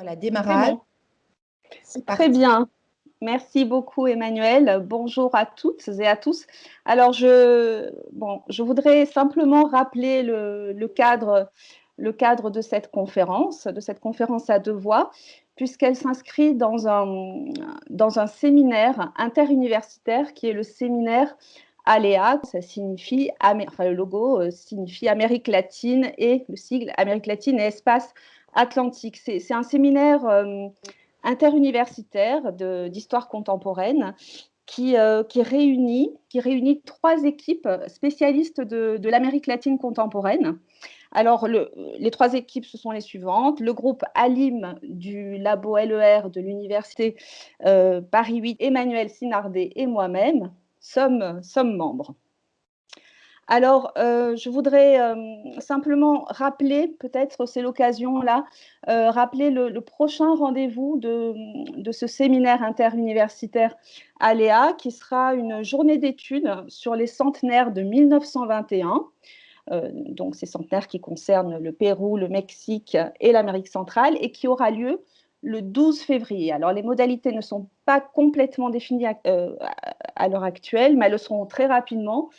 Voilà, C'est démarrage, bon. c'est Très parti. bien. Merci beaucoup, Emmanuel. Bonjour à toutes et à tous. Alors, je voudrais simplement rappeler le cadre de cette conférence à deux voix, puisqu'elle s'inscrit dans un séminaire interuniversitaire qui est le séminaire ALEA. Ça signifie, enfin, le logo signifie Amérique latine et le sigle Amérique latine et espace atlantique. C'est un séminaire interuniversitaire d'histoire contemporaine qui réunit trois équipes spécialistes de l'Amérique latine contemporaine. Alors, les trois équipes, ce sont les suivantes. Le groupe ALIM du labo LER de l'université Paris 8, Emmanuel Sinardet et moi-même sommes membres. Alors, je voudrais simplement rappeler, peut-être c'est l'occasion là, rappeler le prochain rendez-vous de ce séminaire interuniversitaire ALEA, qui sera une journée d'études sur les centenaires de 1921. Donc, ces centenaires qui concernent le Pérou, le Mexique et l'Amérique centrale, et qui aura lieu le 12 février. Alors, les modalités ne sont pas complètement définies à l'heure actuelle, mais elles le seront très rapidement.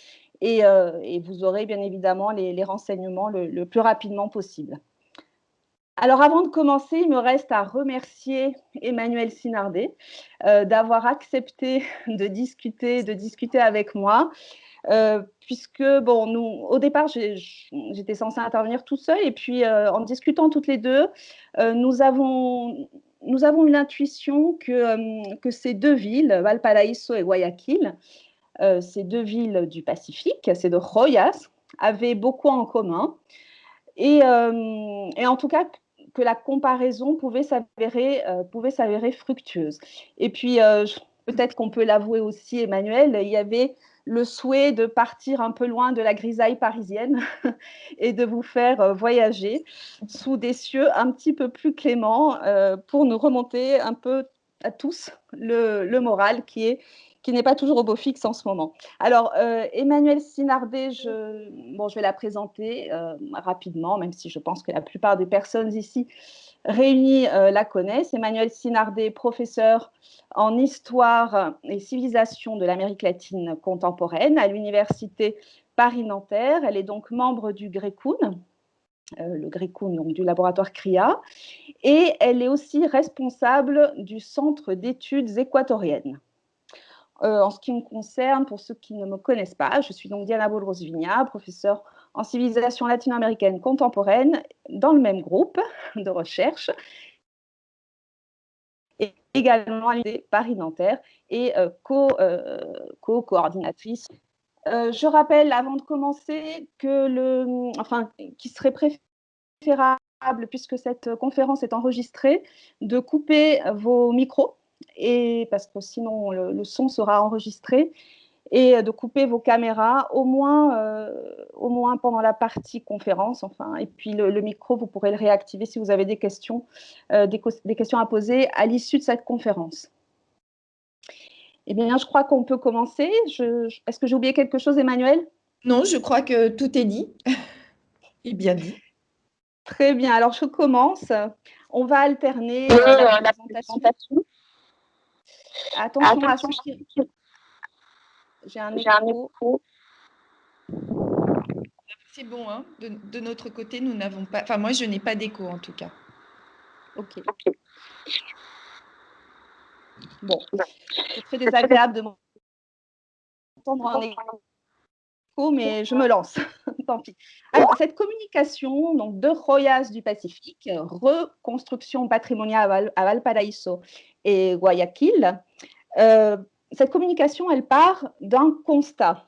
Et vous aurez bien évidemment les renseignements le plus rapidement possible. Alors, avant de commencer, il me reste à remercier Emmanuel Sinardet d'avoir accepté de discuter avec moi. Puisque, bon, au départ, j'étais censée intervenir tout seul, et puis en discutant toutes les deux, nous avons eu l'intuition que ces deux villes, Valparaíso et Guayaquil, ces deux villes du Pacifique, ces deux Joyas, avaient beaucoup en commun. Et en tout cas, que la comparaison pouvait s'avérer fructueuse. Et puis, peut-être qu'on peut l'avouer aussi, Emmanuel, il y avait le souhait de partir un peu loin de la grisaille parisienne et de vous faire voyager sous des cieux un petit peu plus cléments pour nous remonter un peu à tous le moral qui n'est pas toujours au beau fixe en ce moment. Alors, Emmanuel Sinardet, je vais la présenter rapidement, même si je pense que la plupart des personnes ici réunies la connaissent. Emmanuel Sinardet, professeur en histoire et civilisation de l'Amérique latine contemporaine à l'université Paris-Nanterre. Elle est donc membre du GRECUN, le GRECUN, donc du laboratoire CRIA, et elle est aussi responsable du Centre d'études équatoriennes. En ce qui me concerne, pour ceux qui ne me connaissent pas, je suis donc Diana Bodros-Vigna, professeure en civilisation latino-américaine contemporaine dans le même groupe de recherche, et également à l'université Paris-Nanterre et co-coordinatrice. Je rappelle, avant de commencer, qu'il serait préférable, puisque cette conférence est enregistrée, de couper vos micros, parce que sinon le son sera enregistré, et de couper vos caméras au moins pendant la partie conférence. Et puis le micro, vous pourrez le réactiver si vous avez des questions à poser à l'issue de cette conférence. Eh bien, je crois qu'on peut commencer. Est-ce que j'ai oublié quelque chose, Emmanuel? Non, je crois que tout est dit et bien dit. Très bien, alors je commence. On va alterner la présentation. Attention à ceux qui... J'ai un écho. C'est bon, hein. De notre côté, nous n'avons pas... Enfin, moi, je n'ai pas d'écho, en tout cas. Ok. Bon, c'est très désagréable de m'entendre en écho, mais je me lance. Tant pis. Alors, cette communication donc, de Joyas du Pacifique, reconstruction patrimoniale à Valparaíso et Guayaquil, cette communication, elle part d'un constat.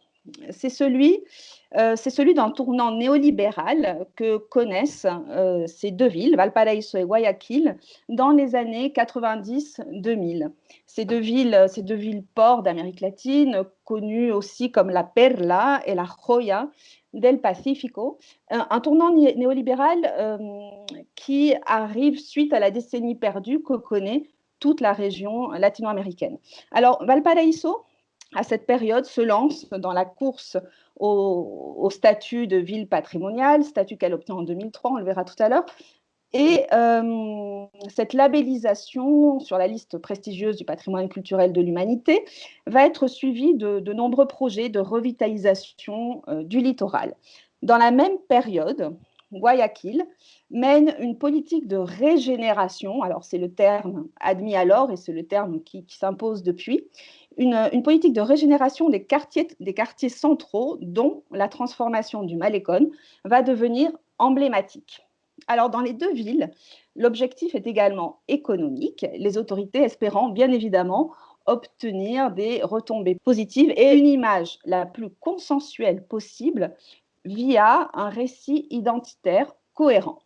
C'est celui d'un tournant néolibéral que connaissent ces deux villes, Valparaíso et Guayaquil, dans les années 90-2000. Ces deux villes ports d'Amérique latine, connues aussi comme la Perla et la Joya del Pacífico, un tournant néolibéral qui arrive suite à la décennie perdue que connaît toute la région latino-américaine. Alors, Valparaíso, à cette période, se lance dans la course au statut de ville patrimoniale, statut qu'elle obtient en 2003, on le verra tout à l'heure. Et cette labellisation sur la liste prestigieuse du patrimoine culturel de l'humanité va être suivie de nombreux projets de revitalisation du littoral. Dans la même période, Guayaquil mène une politique de régénération, alors c'est le terme admis alors et c'est le terme qui s'impose depuis, une politique de régénération des quartiers centraux dont la transformation du Malecón va devenir emblématique. Alors, dans les deux villes, l'objectif est également économique, les autorités espérant bien évidemment obtenir des retombées positives et une image la plus consensuelle possible via un récit identitaire cohérent.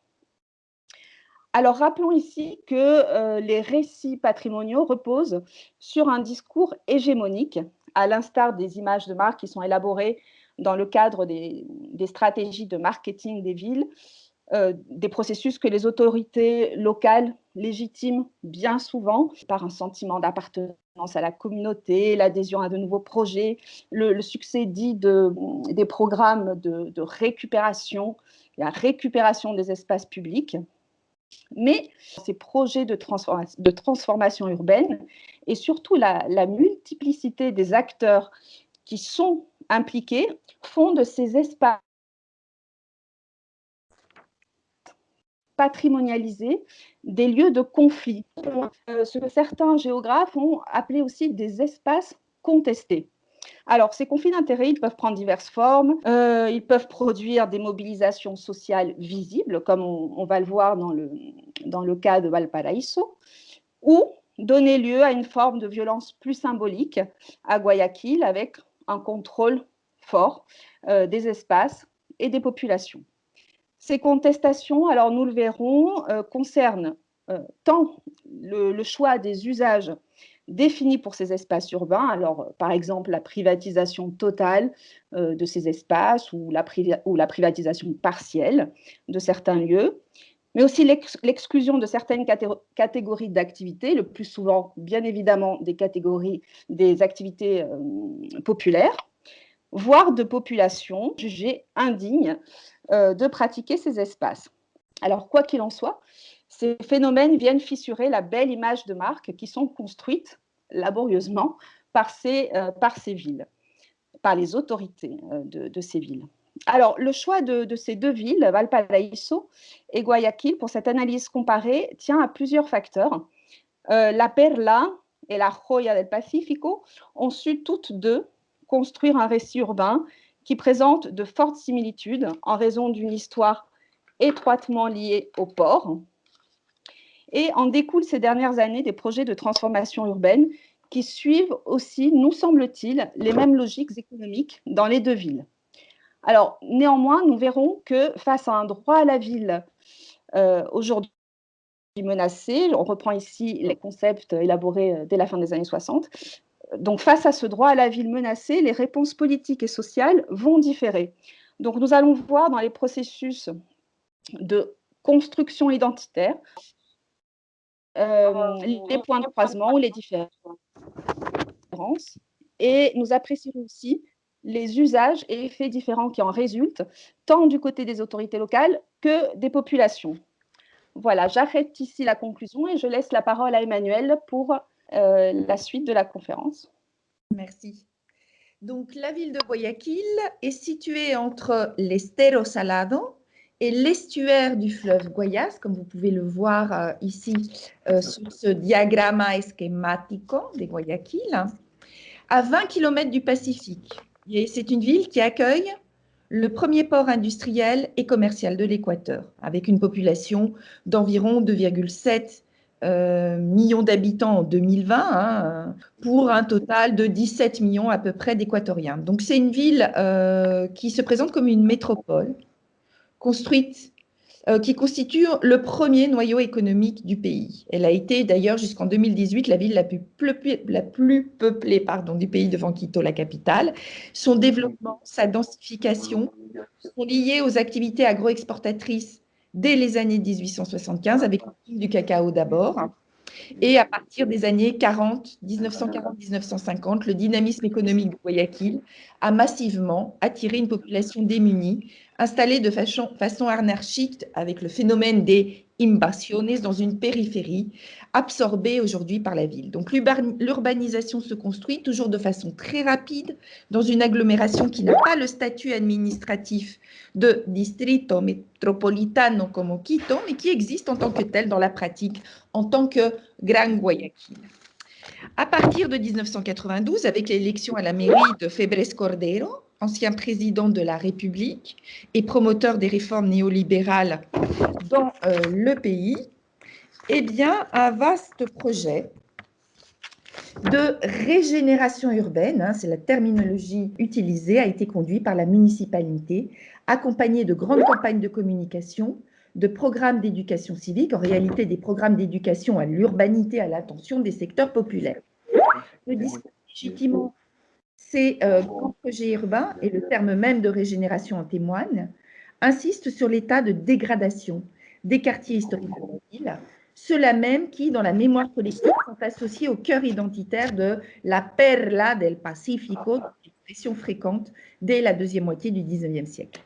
Alors, rappelons ici que les récits patrimoniaux reposent sur un discours hégémonique, à l'instar des images de marque qui sont élaborées dans le cadre des stratégies de marketing des villes, des processus que les autorités locales légitiment bien souvent par un sentiment d'appartenance à la communauté, l'adhésion à de nouveaux projets, le succès dit des programmes de récupération, la récupération des espaces publics. Mais ces projets de transformation urbaine et surtout la multiplicité des acteurs qui sont impliqués font de ces espaces patrimonialisés des lieux de conflit, ce que certains géographes ont appelé aussi des espaces contestés. Alors, ces conflits d'intérêts, ils peuvent prendre diverses formes. Ils peuvent produire des mobilisations sociales visibles, comme on va le voir dans le cas de Valparaíso, ou donner lieu à une forme de violence plus symbolique à Guayaquil, avec un contrôle fort des espaces et des populations. Ces contestations, alors nous le verrons, concernent tant le choix des usages définis pour ces espaces urbains, alors par exemple la privatisation totale de ces espaces ou la privatisation partielle de certains lieux, mais aussi l'exclusion de certaines catégories d'activités, le plus souvent bien évidemment des activités populaires, voire de populations jugées indignes de pratiquer ces espaces. Alors, quoi qu'il en soit, ces phénomènes viennent fissurer la belle image de marque qui sont construites laborieusement par ces villes, par les autorités de ces villes. Alors, le choix de ces deux villes, Valparaíso et Guayaquil, pour cette analyse comparée, tient à plusieurs facteurs. La Perla et la Joya del Pacífico ont su toutes deux construire un récit urbain qui présente de fortes similitudes en raison d'une histoire étroitement liée au port. Et en découlent ces dernières années des projets de transformation urbaine qui suivent aussi, nous semble-t-il, les mêmes logiques économiques dans les deux villes. Alors, néanmoins, nous verrons que face à un droit à la ville aujourd'hui menacé, on reprend ici les concepts élaborés dès la fin des années 60, donc face à ce droit à la ville menacé, les réponses politiques et sociales vont différer. Donc nous allons voir dans les processus de construction identitaire les points de croisement ou les différences, et nous apprécierons aussi les usages et effets différents qui en résultent, tant du côté des autorités locales que des populations. Voilà, j'arrête ici la conclusion et je laisse la parole à Emmanuelle pour la suite de la conférence. Merci. Donc, la ville de Guayaquil est située entre l'Estero Salado et l'estuaire du fleuve Guayas, comme vous pouvez le voir ici sur ce diagramme schématique de Guayaquil, à 20 km du Pacifique. Et c'est une ville qui accueille le premier port industriel et commercial de l'Équateur, avec une population d'environ 2,7 millions d'habitants en 2020, pour un total de 17 millions à peu près d'Équatoriens. Donc c'est une ville qui se présente comme une métropole construite, qui constitue le premier noyau économique du pays. Elle a été d'ailleurs jusqu'en 2018 la ville la plus peuplée du pays devant Quito, la capitale. Son développement, sa densification sont liés aux activités agroexportatrices dès les années 1875, avec du cacao d'abord. Et à partir des années 1940-1950, le dynamisme économique de Guayaquil a massivement attiré une population démunie, installée de façon anarchique avec le phénomène des invasiones dans une périphérie absorbée aujourd'hui par la ville. Donc l'urbanisation se construit toujours de façon très rapide dans une agglomération qui n'a pas le statut administratif de distrito metropolitano comme Quito, mais qui existe en tant que tel dans la pratique en tant que Gran Guayaquil. À partir de 1992, avec l'élection à la mairie de Febres Cordero, ancien président de la République et promoteur des réformes néolibérales dans le pays, eh bien, un vaste projet de régénération urbaine, c'est la terminologie utilisée, a été conduit par la municipalité, accompagné de grandes campagnes de communication, de programmes d'éducation civique, en réalité des programmes d'éducation à l'urbanité, à l'attention des secteurs populaires. Le discours légitimement, c'est grand projet urbain, et le terme même de régénération en témoigne, insiste sur l'état de dégradation des quartiers historiques de la ville, ceux-là même qui, dans la mémoire collective, sont associés au cœur identitaire de la Perla del Pacífico, expression fréquente dès la deuxième moitié du XIXe siècle.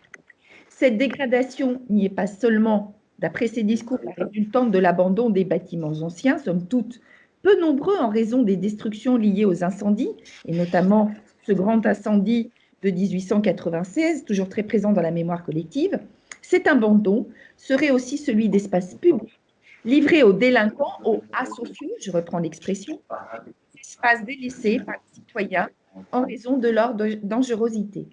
Cette dégradation n'y est pas seulement, d'après ces discours, la résultante de l'abandon des bâtiments anciens, somme toute peu nombreux en raison des destructions liées aux incendies, et notamment ce grand incendie de 1896, toujours très présent dans la mémoire collective. Cet abandon serait aussi celui d'espaces publics, livrés aux délinquants, aux asociaux, je reprends l'expression, espaces délaissés par les citoyens en raison de leur dangerosité.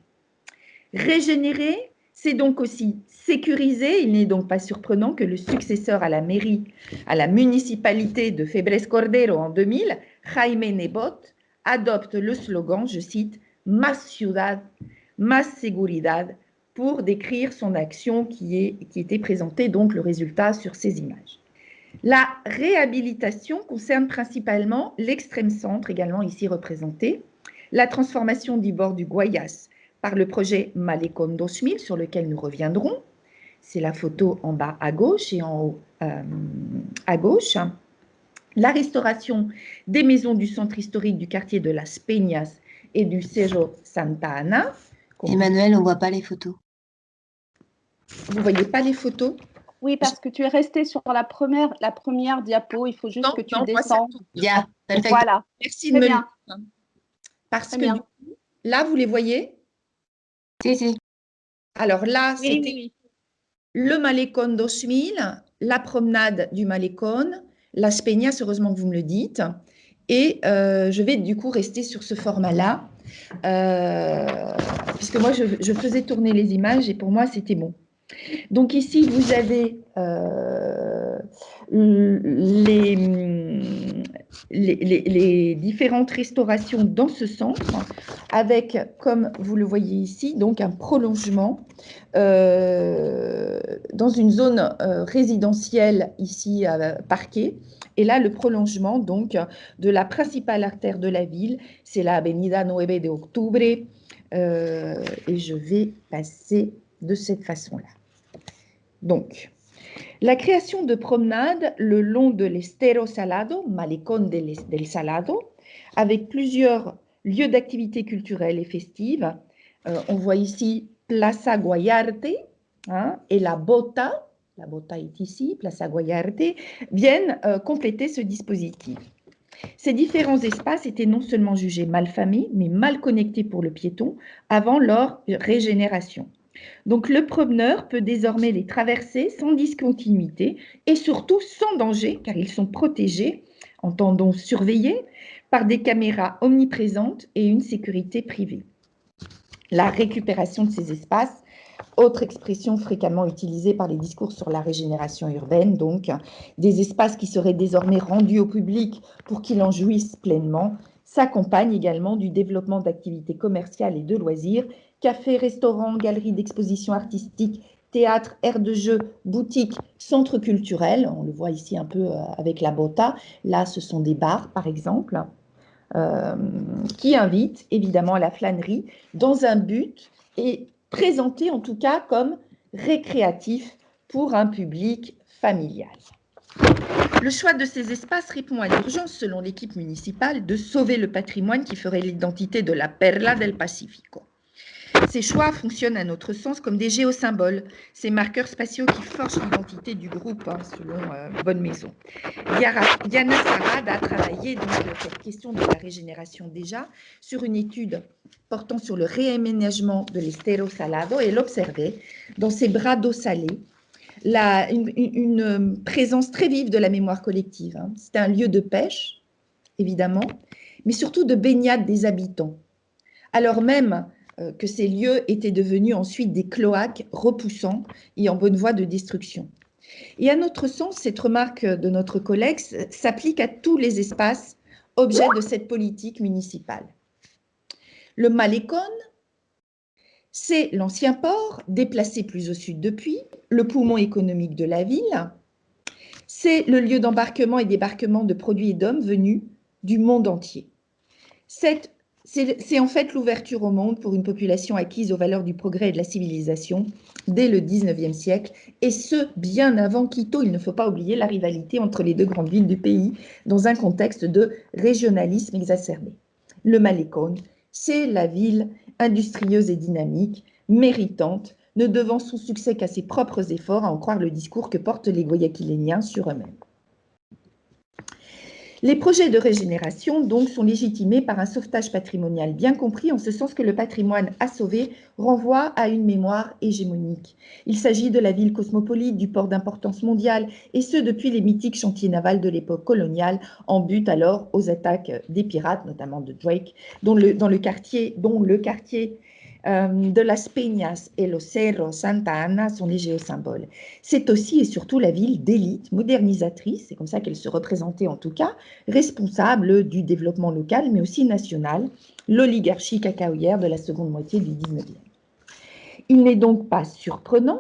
Régénérer, c'est donc aussi sécuriser. Il n'est donc pas surprenant que le successeur à la mairie, à la municipalité de Febres Cordero en 2000, Jaime Nebot, adopte le slogan, je cite, « Más ciudad, más seguridad » pour décrire son action qui était présentée, donc le résultat sur ces images. La réhabilitation concerne principalement l'extrême centre, également ici représenté, la transformation du bord du Guayas par le projet Malecón 2000, sur lequel nous reviendrons. C'est la photo en bas à gauche et en haut à gauche. La restauration des maisons du centre historique du quartier de Las Peñas et du Cerro Santa Ana. Emmanuel, on ne voit pas les photos. Vous ne voyez pas les photos? Oui, parce que tu es resté sur la première diapo. Il faut juste que tu descends. Bien, perfect. Voilà. Merci de me le dire. Parce que du coup, là, vous les voyez? Si, si. Alors là, c'était le Malecón 2000, la promenade du Malecón, Las Peñas, heureusement que vous me le dites. Et je vais du coup rester sur ce format-là, puisque moi, je faisais tourner les images et pour moi, c'était bon. Donc ici, vous avez les différentes restaurations dans ce centre, avec, comme vous le voyez ici, donc un prolongement dans une zone résidentielle ici à Parquet. Et là, le prolongement donc de la principale artère de la ville, c'est la Avenida 9 de Octubre. Et je vais passer de cette façon-là. Donc, la création de promenades le long de l'Estero Salado, Malecón del Salado, avec plusieurs lieux d'activité culturelle et festive. On voit ici Plaza Guayarte et la Bota est ici, Plaza Guayarte, viennent compléter ce dispositif. Ces différents espaces étaient non seulement jugés malfamés, mais mal connectés pour le piéton avant leur régénération. Donc, le promeneur peut désormais les traverser sans discontinuité et surtout sans danger, car ils sont protégés, entendons surveillés, par des caméras omniprésentes et une sécurité privée. La récupération de ces espaces, autre expression fréquemment utilisée par les discours sur la régénération urbaine, donc des espaces qui seraient désormais rendus au public pour qu'il en jouisse pleinement, s'accompagne également du développement d'activités commerciales et de loisirs, cafés, restaurants, galeries d'exposition artistique, théâtre, aires de jeu, boutiques, centres culturels. On le voit ici un peu avec la Bota. Là, ce sont des bars, par exemple, qui invitent évidemment à la flânerie dans un but et présentés en tout cas comme récréatifs pour un public familial. Le choix de ces espaces répond à l'urgence, selon l'équipe municipale, de sauver le patrimoine qui ferait l'identité de la Perla del Pacífico. Ces choix fonctionnent à notre sens comme des géosymboles, ces marqueurs spatiaux qui forgent l'identité du groupe, selon Bonne Maison. Diana Sarad a travaillé donc cette question de la régénération déjà sur une étude portant sur le réaménagement de l'Estero Salado et elle observait dans ces bras d'eau salée une présence très vive de la mémoire collective. C'est un lieu de pêche, évidemment, mais surtout de baignade des habitants, alors même que ces lieux étaient devenus ensuite des cloaques repoussants et en bonne voie de destruction. Et à notre sens, cette remarque de notre collègue s'applique à tous les espaces objets de cette politique municipale. Le Malecón, c'est l'ancien port, déplacé plus au sud depuis, le poumon économique de la ville. C'est le lieu d'embarquement et débarquement de produits et d'hommes venus du monde entier. C'est en fait l'ouverture au monde pour une population acquise aux valeurs du progrès et de la civilisation dès le 19e siècle, et ce, bien avant Quito. Il ne faut pas oublier la rivalité entre les deux grandes villes du pays dans un contexte de régionalisme exacerbé. Le Malecón, c'est la ville industrieuse et dynamique, méritante, ne devant son succès qu'à ses propres efforts, à en croire le discours que portent les Guayaquiléniens sur eux-mêmes. Les projets de régénération, donc, sont légitimés par un sauvetage patrimonial bien compris, en ce sens que le patrimoine à sauver renvoie à une mémoire hégémonique. Il s'agit de la ville cosmopolite, du port d'importance mondiale, et ce depuis les mythiques chantiers navals de l'époque coloniale, en but alors aux attaques des pirates, notamment de Drake, dont le quartier de Las Peñas et le Cerro Santa Ana sont les géosymboles. C'est aussi et surtout la ville d'élite, modernisatrice, c'est comme ça qu'elle se représentait en tout cas, responsable du développement local, mais aussi national, l'oligarchie cacaoyère de la seconde moitié du 19e. Il n'est donc pas surprenant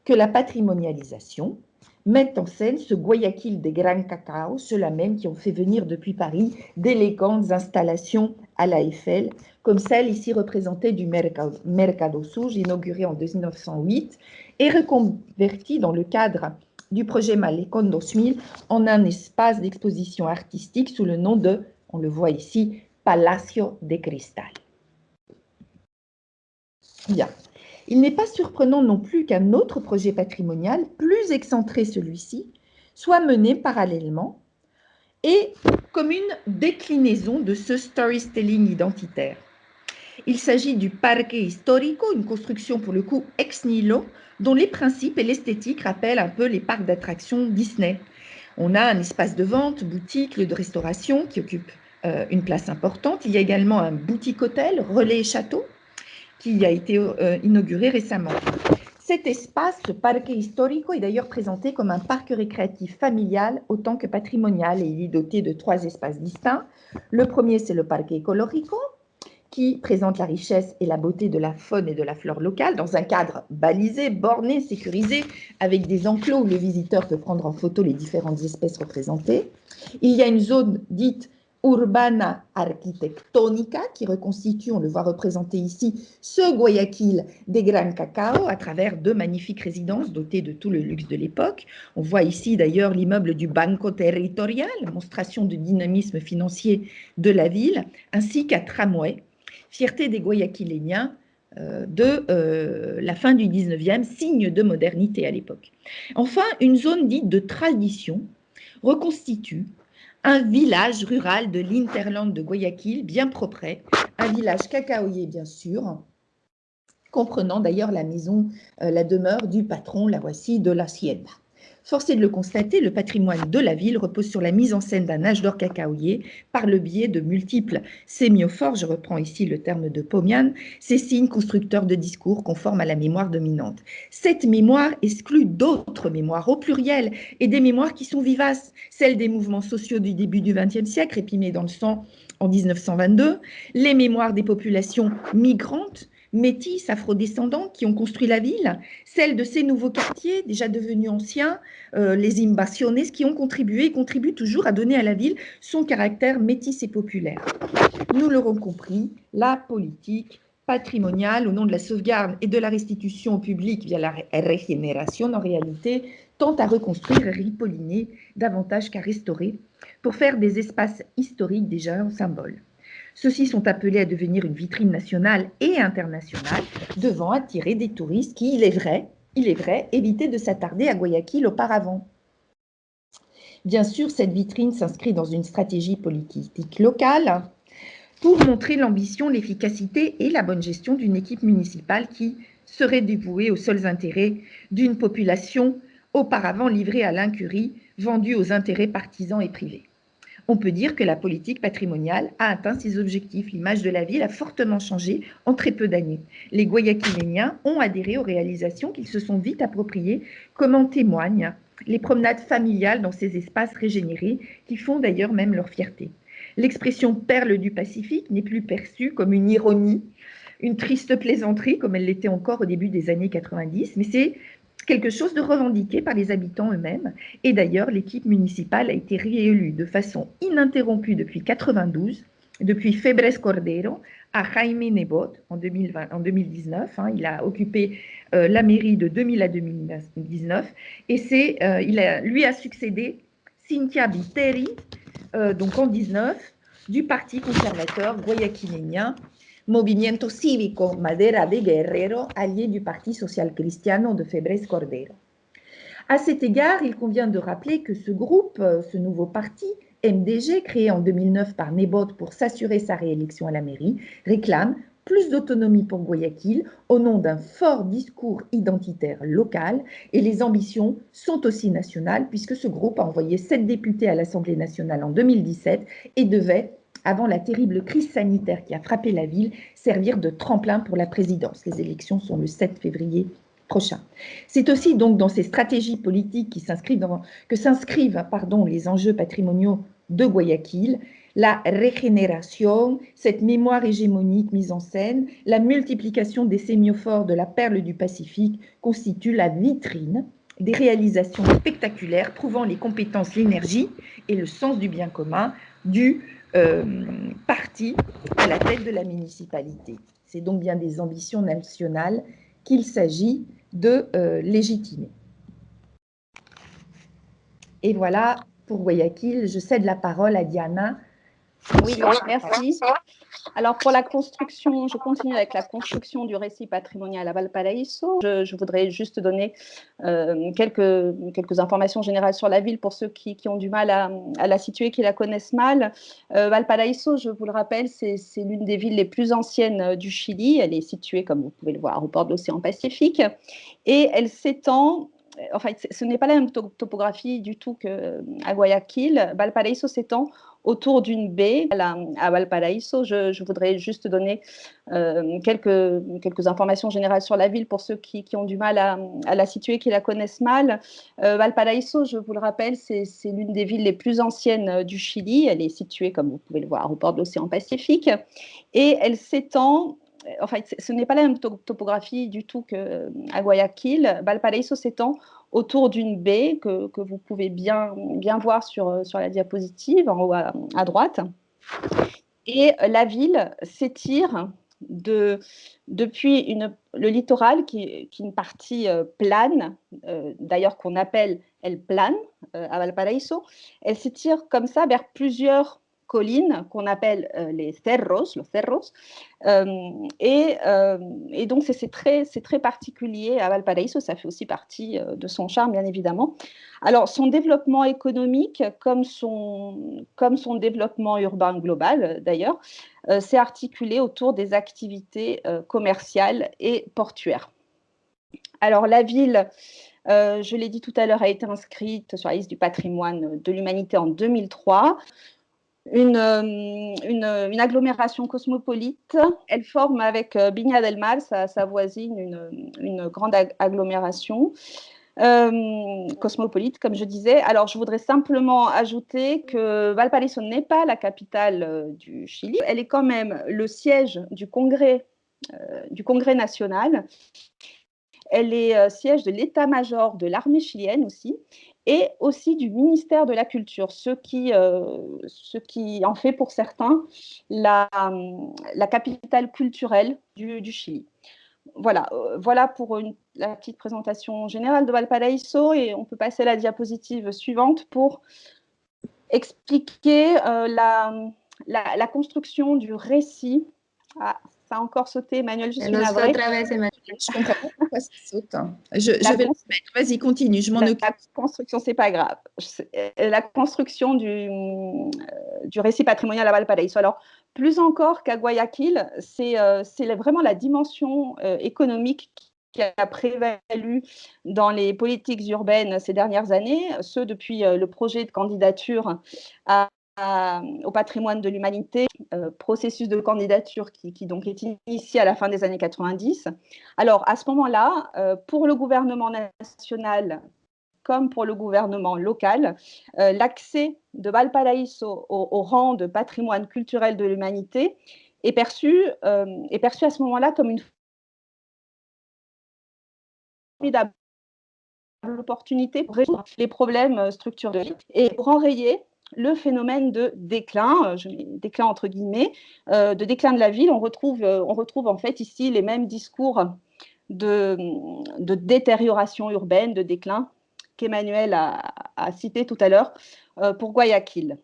que la patrimonialisation mette en scène ce Guayaquil des Gran Cacao, ceux-là même qui ont fait venir depuis Paris d'élégantes installations à la Eiffel, comme celle ici représentée du Mercado Sur, inauguré en 1908 et reconvertie dans le cadre du projet Malecón 2000 en un espace d'exposition artistique sous le nom de, on le voit ici, Palacio de Cristal. Bien. Il n'est pas surprenant non plus qu'un autre projet patrimonial, plus excentré celui-ci, soit mené parallèlement et comme une déclinaison de ce storytelling identitaire. Il s'agit du Parque Histórico, une construction pour le coup ex nihilo, dont les principes et l'esthétique rappellent un peu les parcs d'attractions Disney. On a un espace de vente, boutique, lieu de restauration qui occupe une place importante. Il y a également un boutique-hôtel, relais et château, qui a été inauguré récemment. Cet espace, ce Parque Histórico, est d'ailleurs présenté comme un parc récréatif familial autant que patrimonial, et il est doté de 3 espaces distincts. Le premier, c'est le Parque Ecológico, qui présente la richesse et la beauté de la faune et de la flore locale dans un cadre balisé, borné, sécurisé, avec des enclos où le visiteur peut prendre en photo les différentes espèces représentées. Il y a une zone dite Urbana Arquitectónica, qui reconstitue, on le voit représenté ici, ce Guayaquil des Gran Cacao à travers 2 magnifiques résidences dotées de tout le luxe de l'époque. On voit ici d'ailleurs l'immeuble du Banco Territorial, monstration de dynamisme financier de la ville, ainsi qu'un tramway, fierté des Guayaquiléniens de la fin du 19e, signe de modernité à l'époque. Enfin, une zone dite de tradition reconstitue un village rural de l'Interland de Guayaquil, bien propre, un village cacaoyer bien sûr, comprenant d'ailleurs la maison, la demeure du patron, la voici, de l'hacienda. Force est de le constater, le patrimoine de la ville repose sur la mise en scène d'un âge d'or cacaoyer par le biais de multiples sémiophores, je reprends ici le terme de Pomian, ces signes constructeurs de discours conformes à la mémoire dominante. Cette mémoire exclut d'autres mémoires au pluriel et des mémoires qui sont vivaces, celles des mouvements sociaux du début du XXe siècle, réprimés dans le sang en 1922, les mémoires des populations migrantes, métis, afrodescendants qui ont construit la ville, celle de ces nouveaux quartiers déjà devenus anciens, les invasiones, qui ont contribué et contribuent toujours à donner à la ville son caractère métis et populaire. Nous l'aurons compris, la politique patrimoniale au nom de la sauvegarde et de la restitution au public via la régénération, en réalité, tente à reconstruire et ripolliner davantage qu'à restaurer pour faire des espaces historiques déjà un symbole. Ceux-ci sont appelés à devenir une vitrine nationale et internationale, devant attirer des touristes qui, il est vrai, évitaient de s'attarder à Guayaquil auparavant. Bien sûr, cette vitrine s'inscrit dans une stratégie politique locale pour montrer l'ambition, l'efficacité et la bonne gestion d'une équipe municipale qui serait dévouée aux seuls intérêts d'une population auparavant livrée à l'incurie, vendue aux intérêts partisans et privés. On peut dire que la politique patrimoniale a atteint ses objectifs. L'image de la ville a fortement changé en très peu d'années. Les Guayaquiléniens ont adhéré aux réalisations qu'ils se sont vite appropriées, comme en témoignent les promenades familiales dans ces espaces régénérés, qui font d'ailleurs même leur fierté. L'expression perle du Pacifique n'est plus perçue comme une ironie, une triste plaisanterie, comme elle l'était encore au début des années 90, mais c'est quelque chose de revendiqué par les habitants eux-mêmes. Et d'ailleurs, l'équipe municipale a été réélue de façon ininterrompue depuis 92, depuis Febres Cordero à Jaime Nebot en 2019. Il a occupé la mairie de 2000 à 2019 et lui a succédé Cynthia Viteri, donc en 19, du Parti conservateur guayaquileñen Movimiento Cívico Madera de Guerrero, allié du Parti social cristiano de Febres Cordero. À cet égard, il convient de rappeler que ce groupe, ce nouveau parti, MDG, créé en 2009 par Nebot pour s'assurer sa réélection à la mairie, réclame plus d'autonomie pour Guayaquil au nom d'un fort discours identitaire local, et les ambitions sont aussi nationales puisque ce groupe a envoyé 7 députés à l'Assemblée nationale en 2017 et devait, avant la terrible crise sanitaire qui a frappé la ville, servir de tremplin pour la présidence. Les élections sont le 7 février prochain. C'est aussi donc dans ces stratégies politiques que s'inscrivent les enjeux patrimoniaux de Guayaquil, la régénération, cette mémoire hégémonique mise en scène, la multiplication des sémiophores de la perle du Pacifique constituent la vitrine des réalisations spectaculaires prouvant les compétences, l'énergie et le sens du bien commun du parti à la tête de la municipalité. C'est donc bien des ambitions nationales qu'il s'agit de légitimer. Et voilà pour Guayaquil. Je cède la parole à Diana. Oui, merci. Alors pour la construction, je continue avec la construction du récit patrimonial à Valparaíso. Je voudrais juste donner quelques informations générales sur la ville pour ceux qui ont du mal à la situer, qui la connaissent mal. Valparaíso, je vous le rappelle, c'est l'une des villes les plus anciennes du Chili. Elle est située, comme vous pouvez le voir, au bord de l'océan Pacifique. Et elle s'étend... Enfin, ce n'est pas la même topographie du tout qu'à Guayaquil. Valparaíso s'étend autour d'une baie à Valparaíso. Je voudrais juste donner quelques informations générales sur la ville pour ceux qui ont du mal à la situer, qui la connaissent mal. Valparaíso, je vous le rappelle, c'est l'une des villes les plus anciennes du Chili. Elle est située, comme vous pouvez le voir, au bord de l'océan Pacifique. Et elle s'étend... Enfin, ce n'est pas la même topographie du tout qu'à Guayaquil. Valparaíso s'étend autour d'une baie que vous pouvez bien voir sur la diapositive, en haut à droite. Et la ville s'étire depuis le littoral, qui est une partie plane, d'ailleurs qu'on appelle El Plan à Valparaíso. Elle s'étire comme ça vers plusieurs collines qu'on appelle les cerros, et donc c'est très particulier à Valparaíso. Ça fait aussi partie de son charme, bien évidemment. Alors son développement économique, comme son développement urbain global d'ailleurs, s'est articulé autour des activités commerciales et portuaires. Alors la ville, je l'ai dit tout à l'heure, a été inscrite sur la liste du patrimoine de l'humanité en 2003. Une agglomération cosmopolite. Elle forme avec Viña del Mar, sa voisine, une grande agglomération cosmopolite, comme je disais. Alors, je voudrais simplement ajouter que Valparaíso n'est pas la capitale du Chili. Elle est quand même le siège du Congrès national. Elle est siège de l'état-major de l'armée chilienne aussi, et aussi du ministère de la Culture, ce qui en fait pour certains la capitale culturelle du Chili. Voilà pour la petite présentation générale de Valparaíso, et on peut passer à la diapositive suivante pour expliquer la construction du récit. Ah, ça a encore sauté, Emmanuel, je Se suis nos fue navrée. otra vez, Emmanuel. Je comprends pas pourquoi ça saute. Je La vais le mettre. Vas-y, continue, je m'en occupe. La construction, c'est pas grave. La construction du récit patrimonial à Valparaiso. Alors, plus encore qu'à Guayaquil, c'est vraiment la dimension économique qui a prévalu dans les politiques urbaines ces dernières années, ce depuis le projet de candidature au patrimoine de l'humanité, processus de candidature qui donc est initié à la fin des années 90. Alors, à ce moment-là, pour le gouvernement national comme pour le gouvernement local, l'accès de Valparaíso au rang de patrimoine culturel de l'humanité est perçu à ce moment-là comme une formidable opportunité pour résoudre les problèmes structurels et pour enrayer le phénomène de déclin, je mets déclin entre guillemets, de déclin de la ville. On retrouve en fait ici les mêmes discours de détérioration urbaine, de déclin qu'Emmanuel a cité tout à l'heure pour Guayaquil.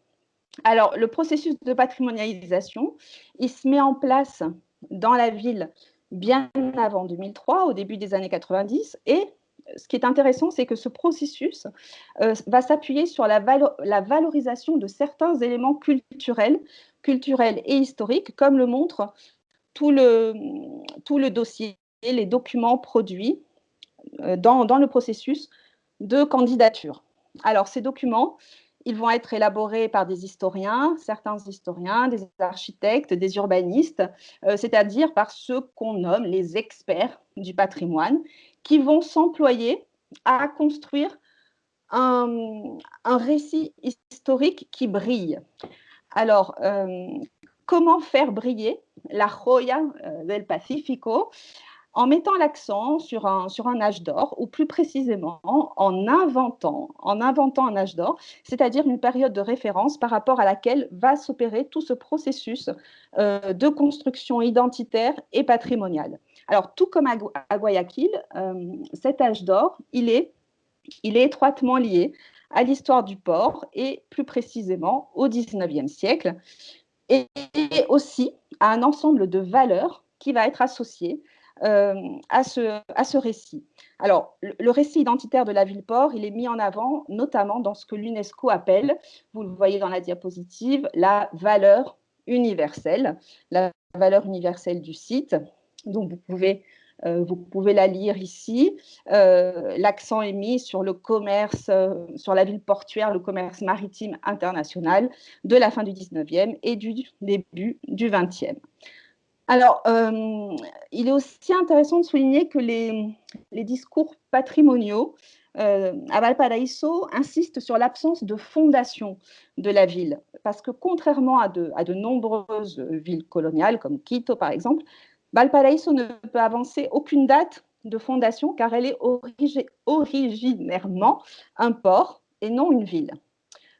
Alors, le processus de patrimonialisation, il se met en place dans la ville bien avant 2003, au début des années 90, et ce qui est intéressant, c'est que ce processus va s'appuyer sur la valorisation de certains éléments culturels et historiques, comme le montre tout le dossier, les documents produits dans le processus de candidature. Alors, ces documents, ils vont être élaborés par des historiens, certains historiens, des architectes, des urbanistes, c'est-à-dire par ceux qu'on nomme les experts du patrimoine, qui vont s'employer à construire un récit historique qui brille. Alors, comment faire briller la joya del Pacífico en mettant l'accent sur un âge d'or, ou plus précisément en inventant un âge d'or, c'est-à-dire une période de référence par rapport à laquelle va s'opérer tout ce processus de construction identitaire et patrimoniale. Alors, tout comme à Guayaquil, cet âge d'or, il est étroitement lié à l'histoire du port et plus précisément au XIXe siècle, et aussi à un ensemble de valeurs qui va être associé à ce récit. Alors, le récit identitaire de la ville-port, il est mis en avant notamment dans ce que l'UNESCO appelle, vous le voyez dans la diapositive, la valeur universelle du site. Donc, vous pouvez la lire ici. L'accent est mis sur le commerce, sur la ville portuaire, le commerce maritime international de la fin du 19e et du début du 20e. Alors, il est aussi intéressant de souligner que les discours patrimoniaux à Valparaíso insistent sur l'absence de fondation de la ville, parce que contrairement à de nombreuses villes coloniales, comme Quito par exemple, Valparaíso ne peut avancer aucune date de fondation car elle est originairement un port et non une ville.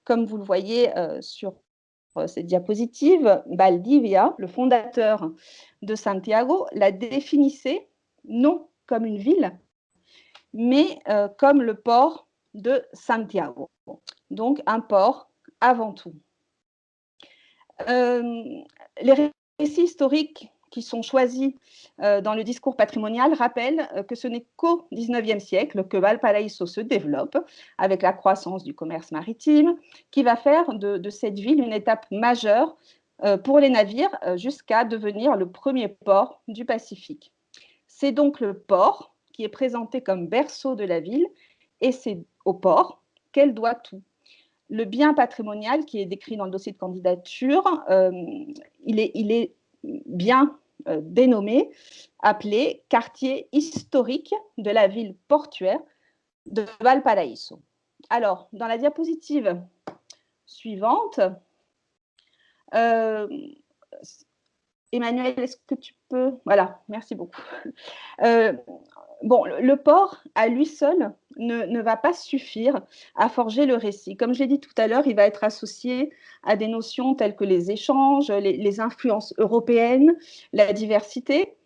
Comme vous le voyez sur cette diapositive, Valdivia, le fondateur de Santiago, la définissait non comme une ville, mais comme le port de Santiago. Donc un port avant tout. Les récits historiques qui sont choisis dans le discours patrimonial rappellent que ce n'est qu'au XIXe siècle que Valparaíso se développe avec la croissance du commerce maritime, qui va faire de cette ville une étape majeure pour les navires jusqu'à devenir le premier port du Pacifique. C'est donc le port qui est présenté comme berceau de la ville et c'est au port qu'elle doit tout. Le bien patrimonial qui est décrit dans le dossier de candidature, il est bien dénommé, appelé quartier historique de la ville portuaire de Valparaíso. Alors, dans la diapositive suivante, Emmanuel, est-ce que tu peux... Voilà, merci beaucoup. Bon, le port, à lui seul, ne va pas suffire à forger le récit. Comme je l'ai dit tout à l'heure, il va être associé à des notions telles que les échanges, les influences européennes, la diversité.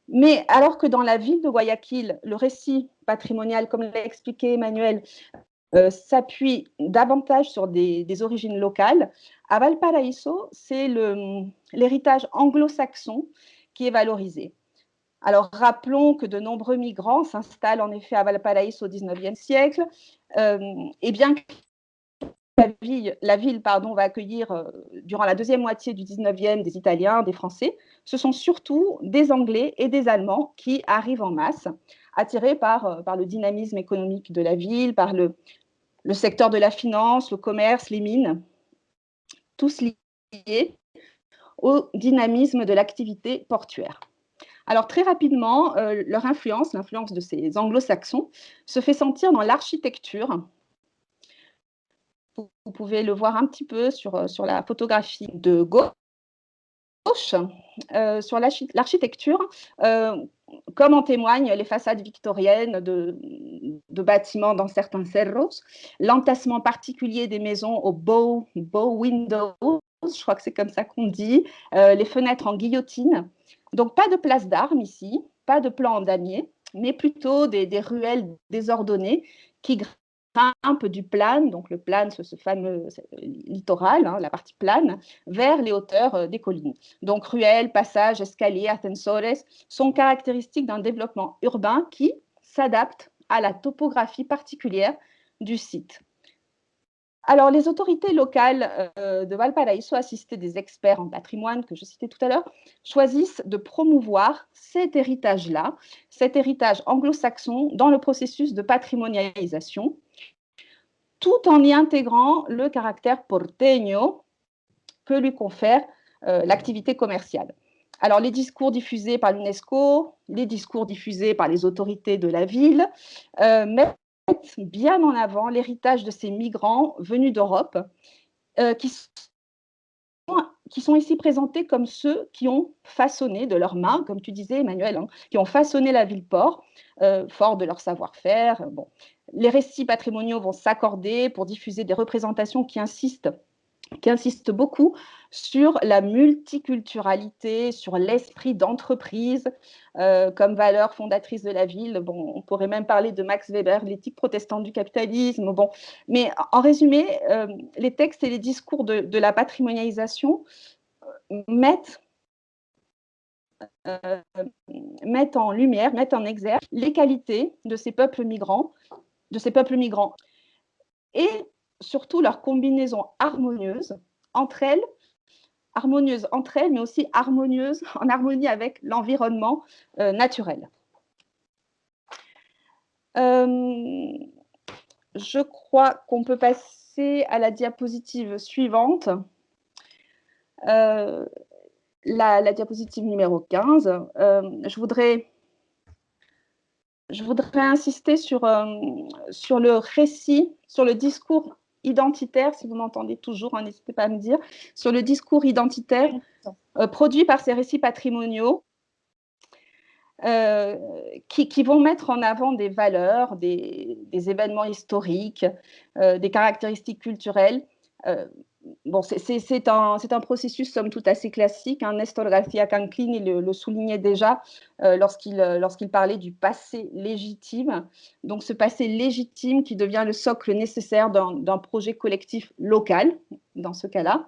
Mais alors que dans la ville de Guayaquil, le récit patrimonial, comme l'a expliqué Emmanuel, s'appuie davantage sur des origines locales. À Valparaíso, c'est l'héritage anglo-saxon qui est valorisé. Alors, rappelons que de nombreux migrants s'installent en effet à Valparaíso au XIXe siècle, et bien que la ville va accueillir durant la deuxième moitié du XIXe des Italiens, des Français, ce sont surtout des Anglais et des Allemands qui arrivent en masse, attirés par le dynamisme économique de la ville, par le secteur de la finance, le commerce, les mines, tous liés au dynamisme de l'activité portuaire. Alors très rapidement, leur influence, l'influence de ces anglo-saxons, se fait sentir dans l'architecture. Vous pouvez le voir un petit peu sur la photographie de gauche. Sur l'architecture, comme en témoignent les façades victoriennes de bâtiments dans certains cerros, l'entassement particulier des maisons aux bow windows, je crois que c'est comme ça qu'on dit, les fenêtres en guillotine. Donc pas de place d'armes ici, pas de plan en damier, mais plutôt des ruelles désordonnées qui grimpe du plane, donc le plane, ce fameux littoral, hein, la partie plane, vers les hauteurs des collines. Donc ruelles, passages, escaliers, ascensores sont caractéristiques d'un développement urbain qui s'adapte à la topographie particulière du site. Alors, les autorités locales de Valparaíso, assistées des experts en patrimoine que je citais tout à l'heure, choisissent de promouvoir cet héritage-là, cet héritage anglo-saxon dans le processus de patrimonialisation, tout en y intégrant le caractère porteño que lui confère l'activité commerciale. Alors, les discours diffusés par l'UNESCO, les discours diffusés par les autorités de la ville mettent bien en avant l'héritage de ces migrants venus d'Europe qui sont ici présentés comme ceux qui ont façonné de leurs mains, comme tu disais Emmanuel, hein, qui ont façonné la ville-port, fort de leur savoir-faire. Bon. Les récits patrimoniaux vont s'accorder pour diffuser des représentations qui insistent beaucoup sur la multiculturalité, sur l'esprit d'entreprise comme valeur fondatrice de la ville. Bon, on pourrait même parler de Max Weber, l'éthique protestante du capitalisme. Bon. Mais en résumé, les textes et les discours de la patrimonialisation mettent en lumière, mettent en exergue les qualités de ces peuples migrants, et surtout leur combinaison harmonieuse entre elles, mais aussi harmonieuse, en harmonie avec l'environnement naturel. Je crois qu'on peut passer à la diapositive suivante. La diapositive numéro 15. Je voudrais insister sur le récit, sur le discours identitaire, si vous m'entendez toujours, hein, n'hésitez pas à me dire, sur le discours identitaire produit par ces récits patrimoniaux qui vont mettre en avant des valeurs, des événements historiques, des caractéristiques culturelles. Bon, c'est un processus, somme toute, assez classique. Hein. Néstor García Canclini le soulignait déjà lorsqu'il parlait du passé légitime. Donc, ce passé légitime qui devient le socle nécessaire d'un projet collectif local, dans ce cas-là.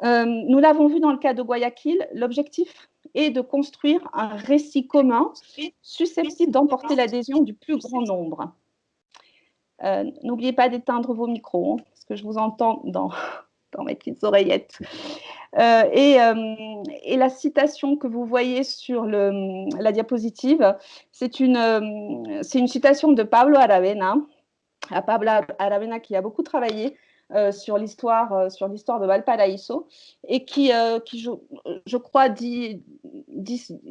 Nous l'avons vu dans le cas de Guayaquil, l'objectif est de construire un récit commun susceptible d'emporter l'adhésion du plus grand nombre. N'oubliez pas d'éteindre vos micros, hein, parce que je vous entends dans mes petites oreillettes. Et la citation que vous voyez sur la diapositive, c'est une citation de Pablo Aravena. Pablo Aravena qui a beaucoup travaillé sur l'histoire de Valparaíso et qui je crois, dit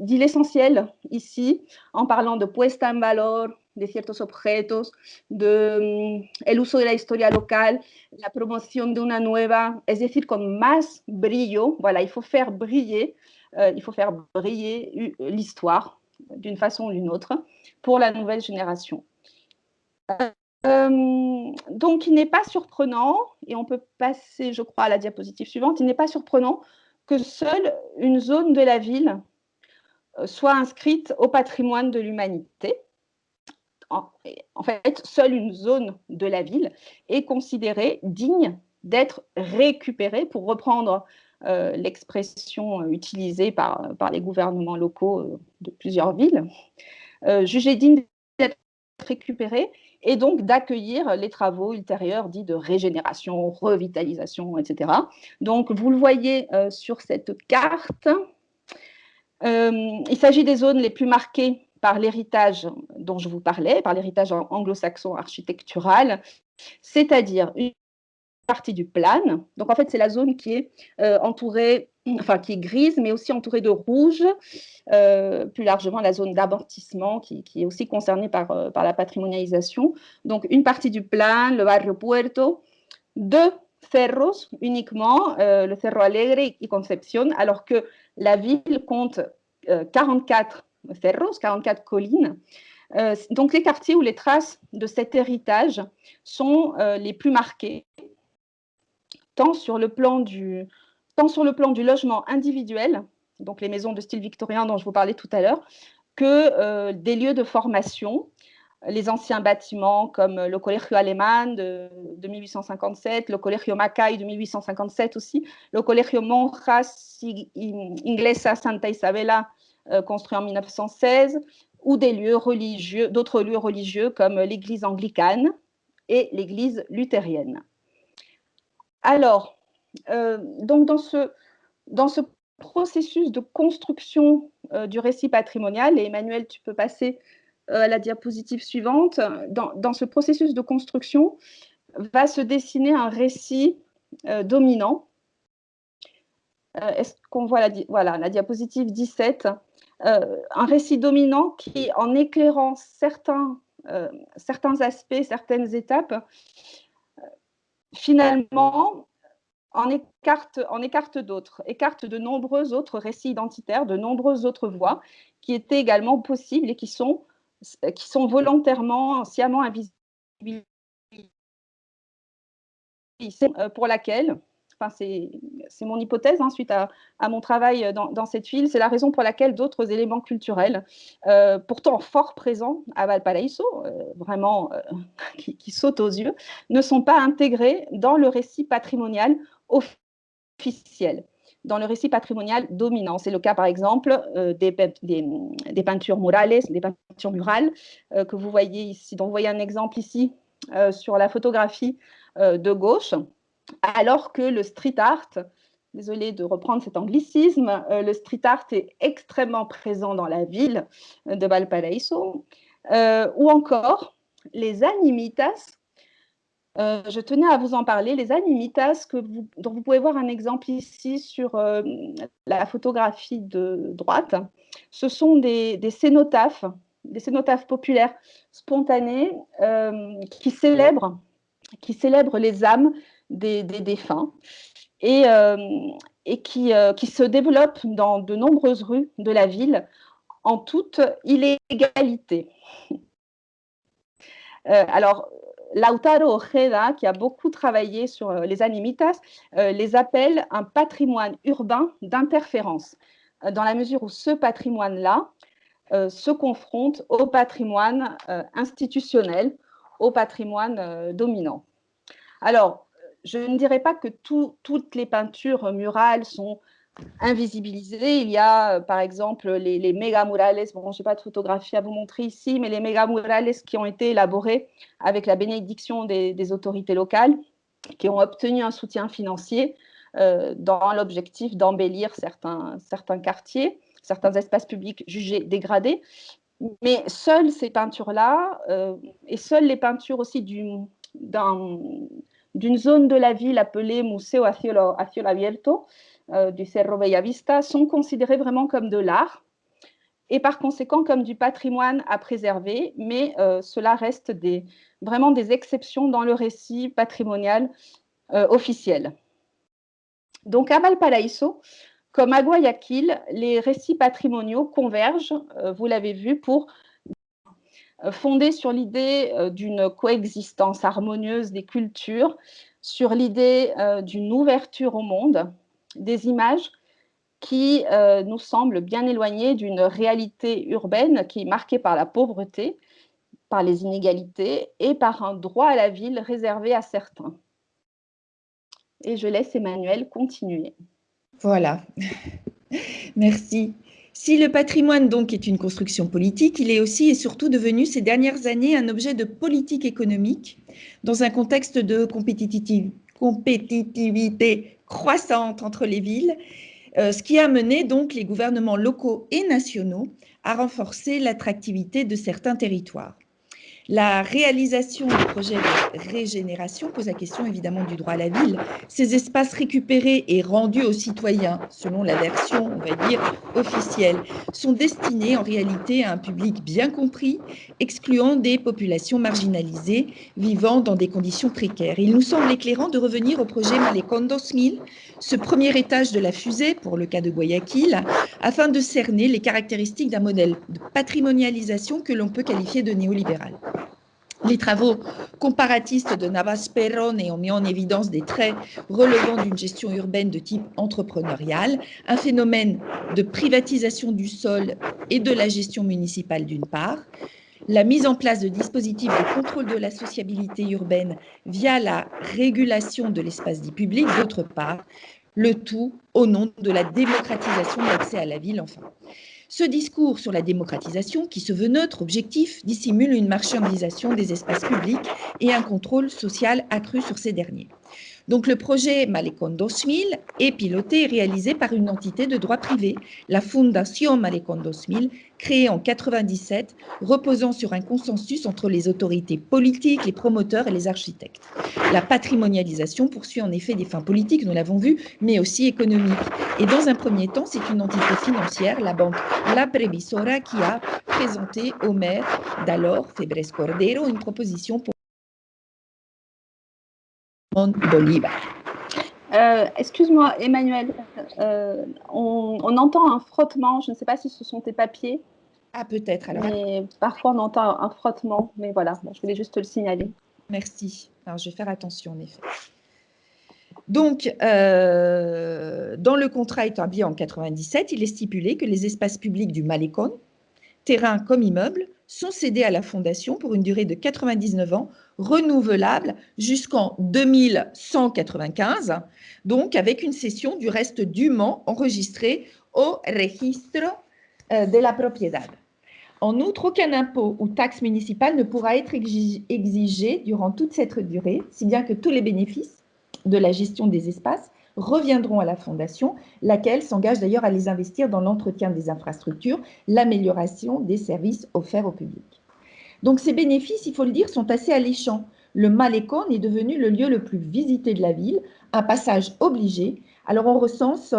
l'essentiel ici en parlant de puesta en valor de ciertos objetos, el uso de la historia local, la promoción de una nueva, es decir, con más brillo. Voilà, il faut faire briller l'histoire d'une façon ou d'une autre pour la nouvelle génération. Donc, il n'est pas surprenant, et on peut passer, je crois, à la diapositive suivante, il n'est pas surprenant que seule une zone de la ville soit inscrite au patrimoine de l'humanité. en fait, seule une zone de la ville est considérée digne d'être récupérée, pour reprendre l'expression utilisée par les gouvernements locaux de plusieurs villes, jugée digne d'être récupérée et donc d'accueillir les travaux ultérieurs dits de régénération, revitalisation, etc. Donc, vous le voyez sur cette carte. Il s'agit des zones les plus marquées par l'héritage dont je vous parlais, par l'héritage anglo-saxon architectural, c'est-à-dire une partie du Plan. Donc, en fait, c'est la zone qui est entourée, enfin, qui est grise, mais aussi entourée de rouge. Plus largement, la zone d'amortissement qui est aussi concernée par la patrimonialisation. Donc, une partie du Plan, le barrio Puerto, deux cerros uniquement, le Cerro Alegre et Concepción, alors que la ville compte 44 cerros, 44 collines. Donc, les quartiers où les traces de cet héritage sont les plus marquées, tant sur le plan du logement individuel, donc les maisons de style victorien dont je vous parlais tout à l'heure, que des lieux de formation, les anciens bâtiments comme le Colegio Alemán de 1857, le Colegio Mackay de 1857 aussi, le Colegio Monjas Inglesa Santa Isabela construit en 1916, ou des lieux religieux, d'autres lieux religieux comme l'église anglicane et l'église luthérienne. Alors, donc dans ce processus de construction du récit patrimonial, et Emmanuel, tu peux passer à la diapositive suivante, dans ce processus de construction va se dessiner un récit dominant. Est-ce qu'on voit la diapositive 17, un récit dominant qui, en éclairant certains aspects, certaines étapes, finalement, en écarte d'autres, écarte de nombreux autres récits identitaires, de nombreuses autres voies qui étaient également possibles et qui sont volontairement, sciemment invisibilisées, pour laquelle, enfin c'est mon hypothèse suite à mon travail dans cette ville, c'est la raison pour laquelle d'autres éléments culturels, pourtant fort présents à Valparaíso, vraiment qui sautent aux yeux, ne sont pas intégrés dans le récit patrimonial officiel, dans le récit patrimonial dominant. C'est le cas, par exemple, des peintures murales, des peintures murales que vous voyez ici. Donc, vous voyez un exemple ici sur la photographie de gauche, alors que le street art, désolée de reprendre cet anglicisme, le street art est extrêmement présent dans la ville de Valparaíso, ou encore les animitas. Je tenais à vous en parler, les animitas, dont vous pouvez voir un exemple ici sur la photographie de droite. Ce sont des cénotaphes populaires spontanés qui célèbrent les âmes des défunts et qui se développent dans de nombreuses rues de la ville en toute illégalité. Alors, Lautaro Ojeda, qui a beaucoup travaillé sur les animitas, les appelle un patrimoine urbain d'interférence, dans la mesure où ce patrimoine-là se confronte au patrimoine institutionnel, au patrimoine dominant. Alors, je ne dirais pas que toutes les peintures murales sont invisibilisées. Il y a, par exemple, les méga murales. Bon, je n'ai pas de photographie à vous montrer ici, mais les méga murales qui ont été élaborés avec la bénédiction des autorités locales, qui ont obtenu un soutien financier dans l'objectif d'embellir certains quartiers, certains espaces publics jugés dégradés. Mais seules ces peintures-là, et seules les peintures aussi d'une zone de la ville appelée Museo a cielo abierto, du Cerro Bellavista, sont considérées vraiment comme de l'art et par conséquent comme du patrimoine à préserver, mais cela reste vraiment des exceptions dans le récit patrimonial officiel. Donc à Valparaíso, comme à Guayaquil, les récits patrimoniaux convergent, vous l'avez vu, pour fondé sur l'idée d'une coexistence harmonieuse des cultures, sur l'idée d'une ouverture au monde, des images qui nous semblent bien éloignées d'une réalité urbaine qui est marquée par la pauvreté, par les inégalités et par un droit à la ville réservé à certains. Et je laisse Emmanuel continuer. Voilà, merci. Si le patrimoine donc est une construction politique, il est aussi et surtout devenu ces dernières années un objet de politique économique dans un contexte de compétitivité croissante entre les villes, ce qui a mené donc les gouvernements locaux et nationaux à renforcer l'attractivité de certains territoires. La réalisation du projet de régénération pose la question évidemment du droit à la ville. Ces espaces récupérés et rendus aux citoyens, selon la version, on va dire, officielle, sont destinés en réalité à un public bien compris, excluant des populations marginalisées vivant dans des conditions précaires. Il nous semble éclairant de revenir au projet Malecón 2000, ce premier étage de la fusée, pour le cas de Guayaquil, afin de cerner les caractéristiques d'un modèle de patrimonialisation que l'on peut qualifier de néolibéral. Les travaux comparatistes de Navas Perón ont mis en évidence des traits relevant d'une gestion urbaine de type entrepreneurial, un phénomène de privatisation du sol et de la gestion municipale d'une part, la mise en place de dispositifs de contrôle de la sociabilité urbaine via la régulation de l'espace dit public d'autre part, le tout au nom de la démocratisation de l'accès à la ville enfin. Ce discours sur la démocratisation, qui se veut neutre, objectif, dissimule une marchandisation des espaces publics et un contrôle social accru sur ces derniers. Donc le projet Malecón 2000 est piloté et réalisé par une entité de droit privé, la Fundación Malecón 2000, créée en 1997, reposant sur un consensus entre les autorités politiques, les promoteurs et les architectes. La patrimonialisation poursuit en effet des fins politiques, nous l'avons vu, mais aussi économiques. Et dans un premier temps, c'est une entité financière, la banque La Previsora, qui a présenté au maire d'alors, Febres Cordero, une proposition pour Bolívar. Excuse-moi, Emmanuel, on entend un frottement. Je ne sais pas si ce sont tes papiers. Ah, peut-être. Alors. Mais parfois, on entend un frottement. Mais voilà, je voulais juste te le signaler. Merci. Alors, je vais faire attention, en effet. Donc, dans le contrat établi en 1997, il est stipulé que les espaces publics du Malecón, terrains comme immeubles, sont cédés à la Fondation pour une durée de 99 ans, renouvelable jusqu'en 2195, donc avec une cession du reste dûment enregistrée au Registro de la Propiedad. En outre, aucun impôt ou taxe municipale ne pourra être exigé durant toute cette durée, si bien que tous les bénéfices de la gestion des espaces reviendront à la Fondation, laquelle s'engage d'ailleurs à les investir dans l'entretien des infrastructures, l'amélioration des services offerts au public. Donc ces bénéfices, il faut le dire, sont assez alléchants. Le Malecón est devenu le lieu le plus visité de la ville, un passage obligé. Alors on recense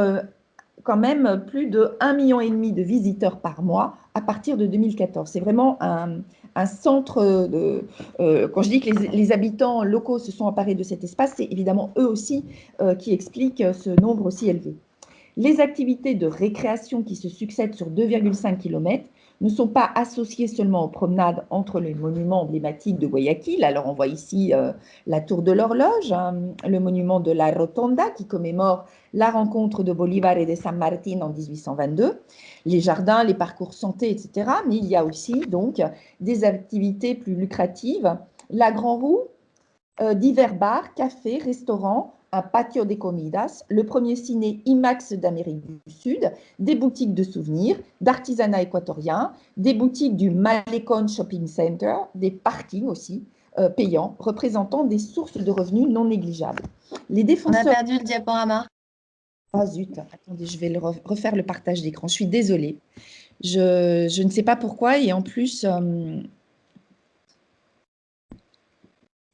quand même plus de 1,5 million de visiteurs par mois à partir de 2014. C'est vraiment un centre de… quand je dis que les habitants locaux se sont emparés de cet espace, c'est évidemment eux aussi qui expliquent ce nombre aussi élevé. Les activités de récréation qui se succèdent sur 2,5 km ne sont pas associées seulement aux promenades entre les monuments emblématiques de Guayaquil. Alors, on voit ici la tour de l'horloge, hein, le monument de la Rotonda qui commémore la rencontre de Bolívar et de San Martín en 1822, les jardins, les parcours santé, etc. Mais il y a aussi donc des activités plus lucratives. La Grand Roue, divers bars, cafés, restaurants, un patio de comidas, le premier ciné IMAX d'Amérique du Sud, des boutiques de souvenirs, d'artisanat équatorien, des boutiques du Malecón Shopping Center, des parkings aussi payants, représentant des sources de revenus non négligeables. Les défenseurs… On a perdu le diaporama. Ah zut, attendez, je vais refaire le partage d'écran. Je suis désolée. Je ne sais pas pourquoi et en plus…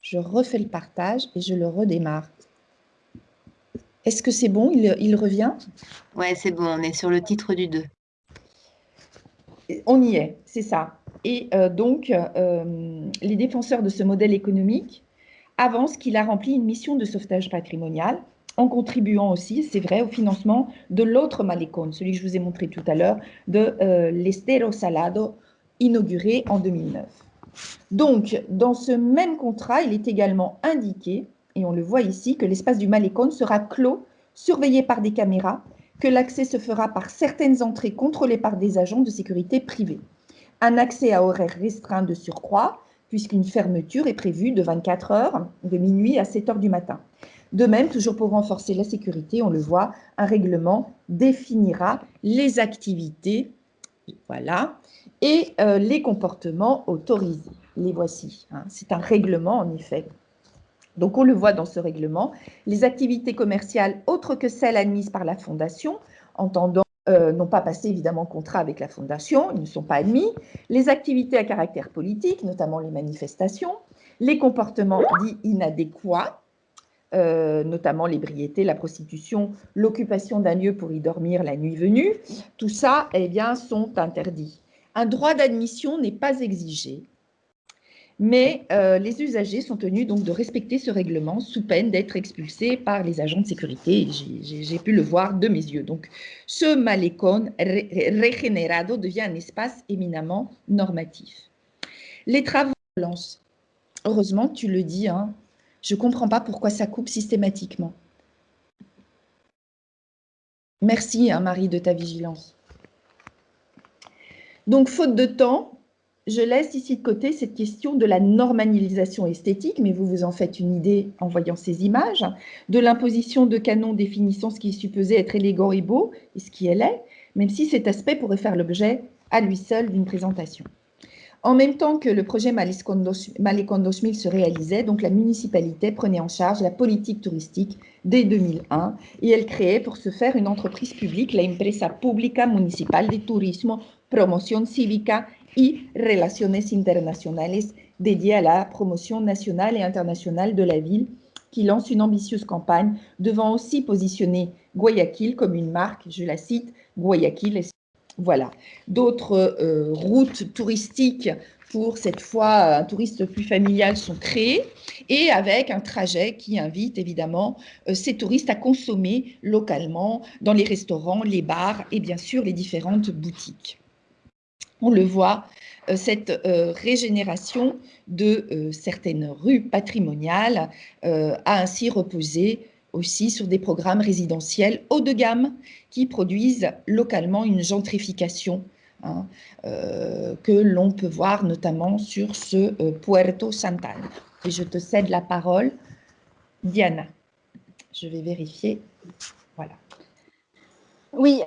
je refais le partage et je le redémarre. Est-ce que c'est bon? Il revient? Ouais, c'est bon, on est sur le titre du 2. On y est, c'est ça. Et donc, les défenseurs de ce modèle économique avancent qu'il a rempli une mission de sauvetage patrimonial en contribuant aussi, c'est vrai, au financement de l'autre Malecón, celui que je vous ai montré tout à l'heure, de l'Estero Salado, inauguré en 2009. Donc, dans ce même contrat, il est également indiqué, et on le voit ici, que l'espace du Malecón sera clos, surveillé par des caméras, que l'accès se fera par certaines entrées contrôlées par des agents de sécurité privés. Un accès à horaires restreints de surcroît, puisqu'une fermeture est prévue de 24 heures, de minuit à 7 heures du matin. De même, toujours pour renforcer la sécurité, on le voit, un règlement définira les activités, voilà, et les comportements autorisés. Les voici, hein. C'est un règlement en effet. Donc on le voit dans ce règlement, les activités commerciales autres que celles admises par la Fondation, entendant n'ont pas passé évidemment contrat avec la Fondation, ils ne sont pas admis, les activités à caractère politique, notamment les manifestations, les comportements dits inadéquats, notamment l'ébriété, la prostitution, l'occupation d'un lieu pour y dormir la nuit venue, tout ça, eh bien, sont interdits. Un droit d'admission n'est pas exigé, mais les usagers sont tenus donc de respecter ce règlement sous peine d'être expulsés par les agents de sécurité. J'ai pu le voir de mes yeux. Donc, ce malecón regenerado devient un espace éminemment normatif. Les travaux de violence, heureusement, tu le dis, hein, je ne comprends pas pourquoi ça coupe systématiquement. Merci, hein, Marie, de ta vigilance. Donc, faute de temps, je laisse ici de côté cette question de la normalisation esthétique, mais vous vous en faites une idée en voyant ces images, de l'imposition de canons définissant ce qui est supposé être élégant et beau, et ce qui est laid, même si cet aspect pourrait faire l'objet à lui seul d'une présentation. En même temps que le projet Malecón 2000 se réalisait, donc la municipalité prenait en charge la politique touristique dès 2001 et elle créait pour ce faire une entreprise publique, la Empresa Pública Municipal de Turismo, Promoción Cívica y Relaciones Internacionales, dédiée à la promotion nationale et internationale de la ville, qui lance une ambitieuse campagne devant aussi positionner Guayaquil comme une marque, je la cite, Guayaquil. Voilà, d'autres routes touristiques pour cette fois un touriste plus familial sont créées et avec un trajet qui invite évidemment ces touristes à consommer localement dans les restaurants, les bars et bien sûr les différentes boutiques. On le voit, cette régénération de certaines rues patrimoniales a ainsi reposé aussi sur des programmes résidentiels haut de gamme qui produisent localement une gentrification, hein, que l'on peut voir notamment sur ce Puerto Santana. Et je te cède la parole, Diana. Je vais vérifier. Voilà. Oui,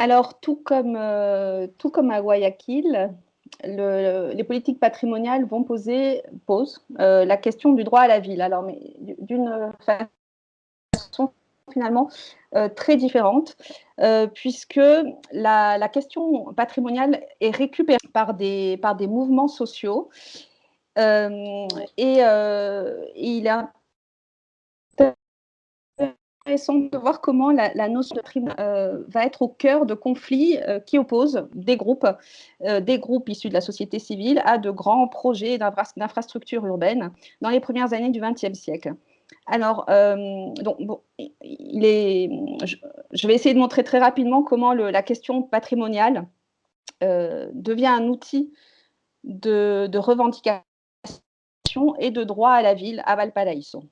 alors tout comme à Guayaquil, les politiques patrimoniales posent la question du droit à la ville. Alors, mais d'une façon finalement très différente, puisque la question patrimoniale est récupérée par des mouvements sociaux et il est intéressant de voir comment la notion de prime va être au cœur de conflits qui opposent des groupes issus de la société civile à de grands projets d'infrastructures urbaines dans les premières années du XXe siècle. Alors, donc, bon, je vais essayer de montrer très rapidement comment la question patrimoniale devient un outil de revendication et de droit à la ville à Valparaíso.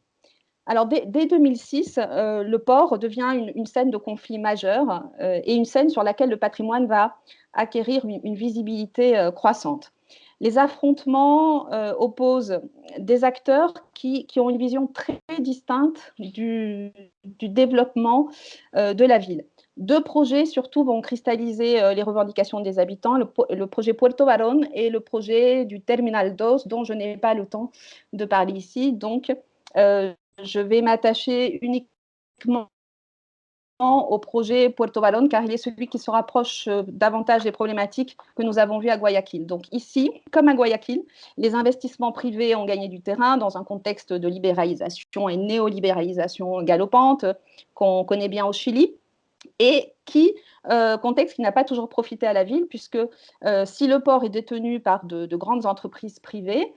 Alors, dès 2006, le port devient une scène de conflit majeur et une scène sur laquelle le patrimoine va acquérir une visibilité croissante. Les affrontements opposent des acteurs qui ont une vision très distincte du développement de la ville. Deux projets surtout vont cristalliser les revendications des habitants, le projet Puerto Barón et le projet du Terminal 2, dont je n'ai pas le temps de parler ici. Donc, je vais m'attacher uniquement au projet Puerto Barón, car il est celui qui se rapproche davantage des problématiques que nous avons vues à Guayaquil. Donc ici, comme à Guayaquil, les investissements privés ont gagné du terrain dans un contexte de libéralisation et néolibéralisation galopante qu'on connaît bien au Chili, et contexte qui n'a pas toujours profité à la ville, puisque si le port est détenu par de grandes entreprises privées,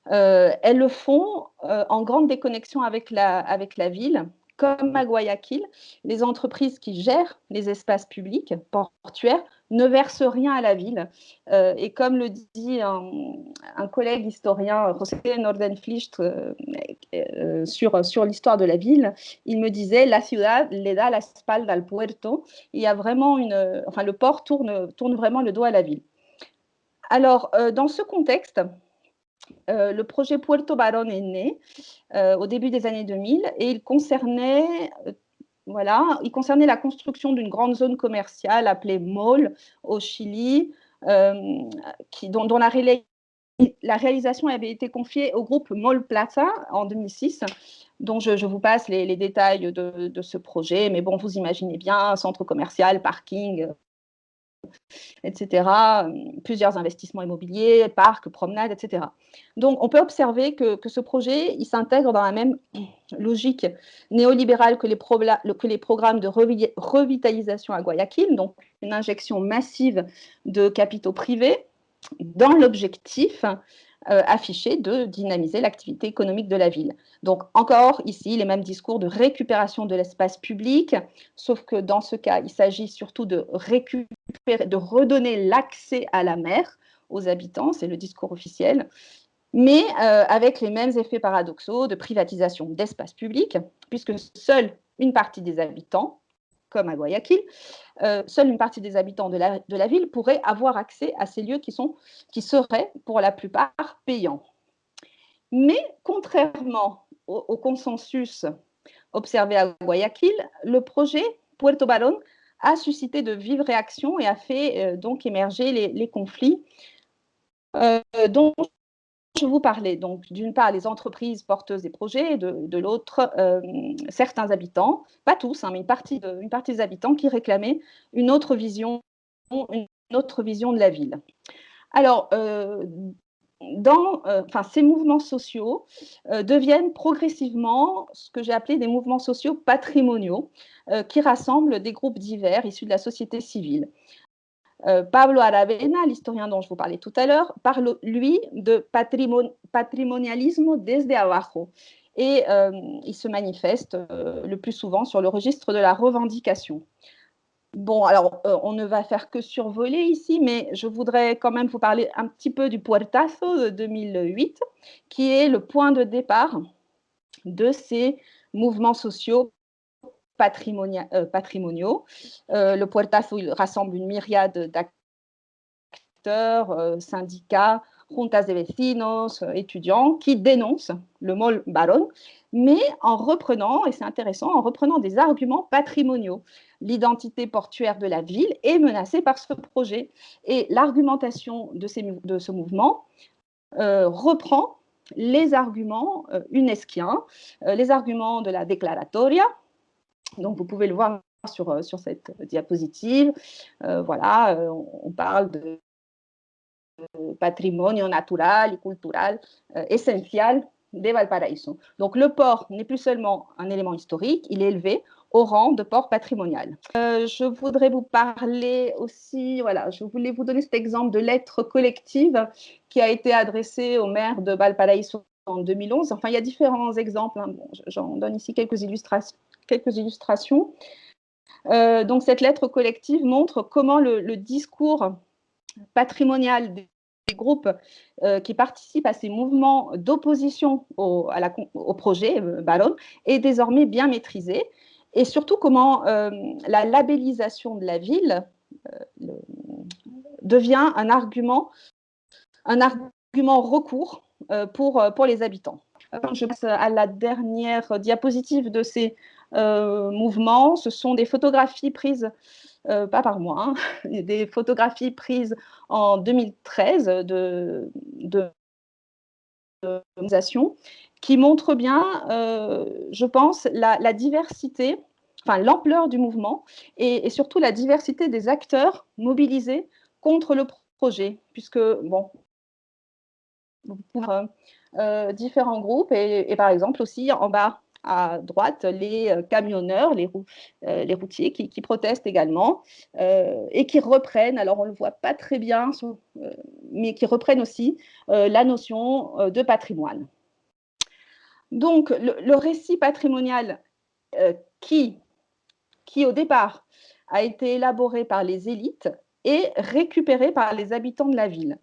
elles le font en grande déconnexion avec la ville. Comme à Guayaquil, les entreprises qui gèrent les espaces publics portuaires ne versent rien à la ville. Et comme le dit un collègue historien, José Nordenflicht, sur l'histoire de la ville, il me disait « La ciudad le da la espalda al puerto ». Il y a vraiment le port tourne vraiment le dos à la ville. Alors, dans ce contexte, le projet Puerto Barón est né au début des années 2000 et il concernait la construction d'une grande zone commerciale appelée Mall au Chili, dont la réalisation avait été confiée au groupe Mall Plaza en 2006. Donc, je vous passe les détails de ce projet, mais bon, vous imaginez bien, centre commercial, parking, etc., plusieurs investissements immobiliers, parcs, promenades, etc. Donc, on peut observer que ce projet, il s'intègre dans la même logique néolibérale que les programmes de revitalisation à Guayaquil, donc une injection massive de capitaux privés dans l'objectif affiché de dynamiser l'activité économique de la ville. Donc, encore ici, les mêmes discours de récupération de l'espace public, sauf que dans ce cas, il s'agit surtout de redonner l'accès à la mer aux habitants, c'est le discours officiel, mais avec les mêmes effets paradoxaux de privatisation d'espace public, puisque seule une partie des habitants, comme à Guayaquil, seule une partie des habitants de la ville pourrait avoir accès à ces lieux qui seraient pour la plupart payants. Mais contrairement au consensus observé à Guayaquil, le projet Puerto Barón a suscité de vives réactions et a fait donc émerger les conflits dont je vous parlais. Donc, d'une part, les entreprises porteuses des projets, et de l'autre, certains habitants, pas tous, hein, mais une partie des habitants qui réclamaient une autre vision de la ville. Alors, ces mouvements sociaux deviennent progressivement ce que j'ai appelé des mouvements sociaux patrimoniaux, qui rassemblent des groupes divers issus de la société civile. Pablo Aravena, l'historien dont je vous parlais tout à l'heure, parle, lui, de patrimonialisme desde abajo. Et il se manifeste le plus souvent sur le registre de la revendication. Bon, alors, on ne va faire que survoler ici, mais je voudrais quand même vous parler un petit peu du Puertazo de 2008, qui est le point de départ de ces mouvements sociaux patrimoniaux. Le Puertazo, il rassemble une myriade d'acteurs, syndicats, juntas de vecinos, étudiants, qui dénoncent le Mall Barón, mais en reprenant, et c'est intéressant, en reprenant des arguments patrimoniaux. L'identité portuaire de la ville est menacée par ce projet. Et l'argumentation de ce mouvement reprend les arguments unesquiens, les arguments de la Declaratoria. Donc, vous pouvez le voir sur cette diapositive. Voilà, on parle de patrimonio natural y cultural essential de Valparaíso. Donc, le port n'est plus seulement un élément historique, il est élevé au rang de port patrimonial. Je voudrais vous parler aussi, voilà, je voulais vous donner cet exemple de lettre collective qui a été adressée au maire de Valparaíso en 2011. Enfin, il y a différents exemples, hein. Bon, j'en donne ici quelques illustrations. Donc, cette lettre collective montre comment le discours patrimonial des groupes qui participent à ces mouvements d'opposition au projet Barón est désormais bien maîtrisé, et surtout comment la labellisation de la ville devient un argument recours pour les habitants. Je passe à la dernière diapositive de ces mouvements. Ce sont des photographies prises pas par moi, hein, des photographies prises en 2013 de qui montrent bien, je pense, la diversité, enfin l'ampleur du mouvement et surtout la diversité des acteurs mobilisés contre le projet, puisque, bon, vous pouvez différents groupes et par exemple aussi en bas à droite, les camionneurs, les routiers qui protestent également et qui reprennent, alors on ne le voit pas très bien, mais qui reprennent aussi la notion de patrimoine. Donc, le récit patrimonial qui, au départ, a été élaboré par les élites est récupéré par les habitants de la ville.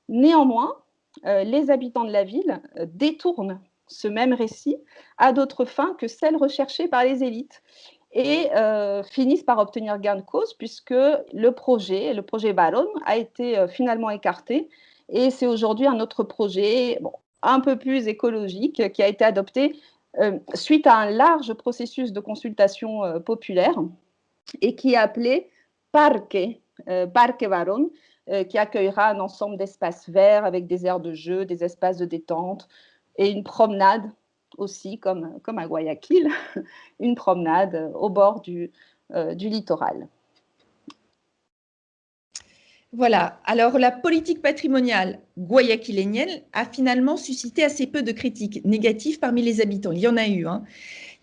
Néanmoins, les habitants de la ville détournent ce même récit à d'autres fins que celles recherchées par les élites et finissent par obtenir gain de cause puisque le projet Barón a été finalement écarté Et c'est aujourd'hui un autre projet, bon, un peu plus écologique, qui a été adopté suite à un large processus de consultation populaire et qui est appelé Parque Varón, qui accueillera un ensemble d'espaces verts avec des aires de jeu, des espaces de détente et une promenade aussi, comme à Guayaquil, une promenade au bord du littoral. Voilà, alors la politique patrimoniale guayaquilénienne a finalement suscité assez peu de critiques négatives parmi les habitants. Il y en a eu, hein.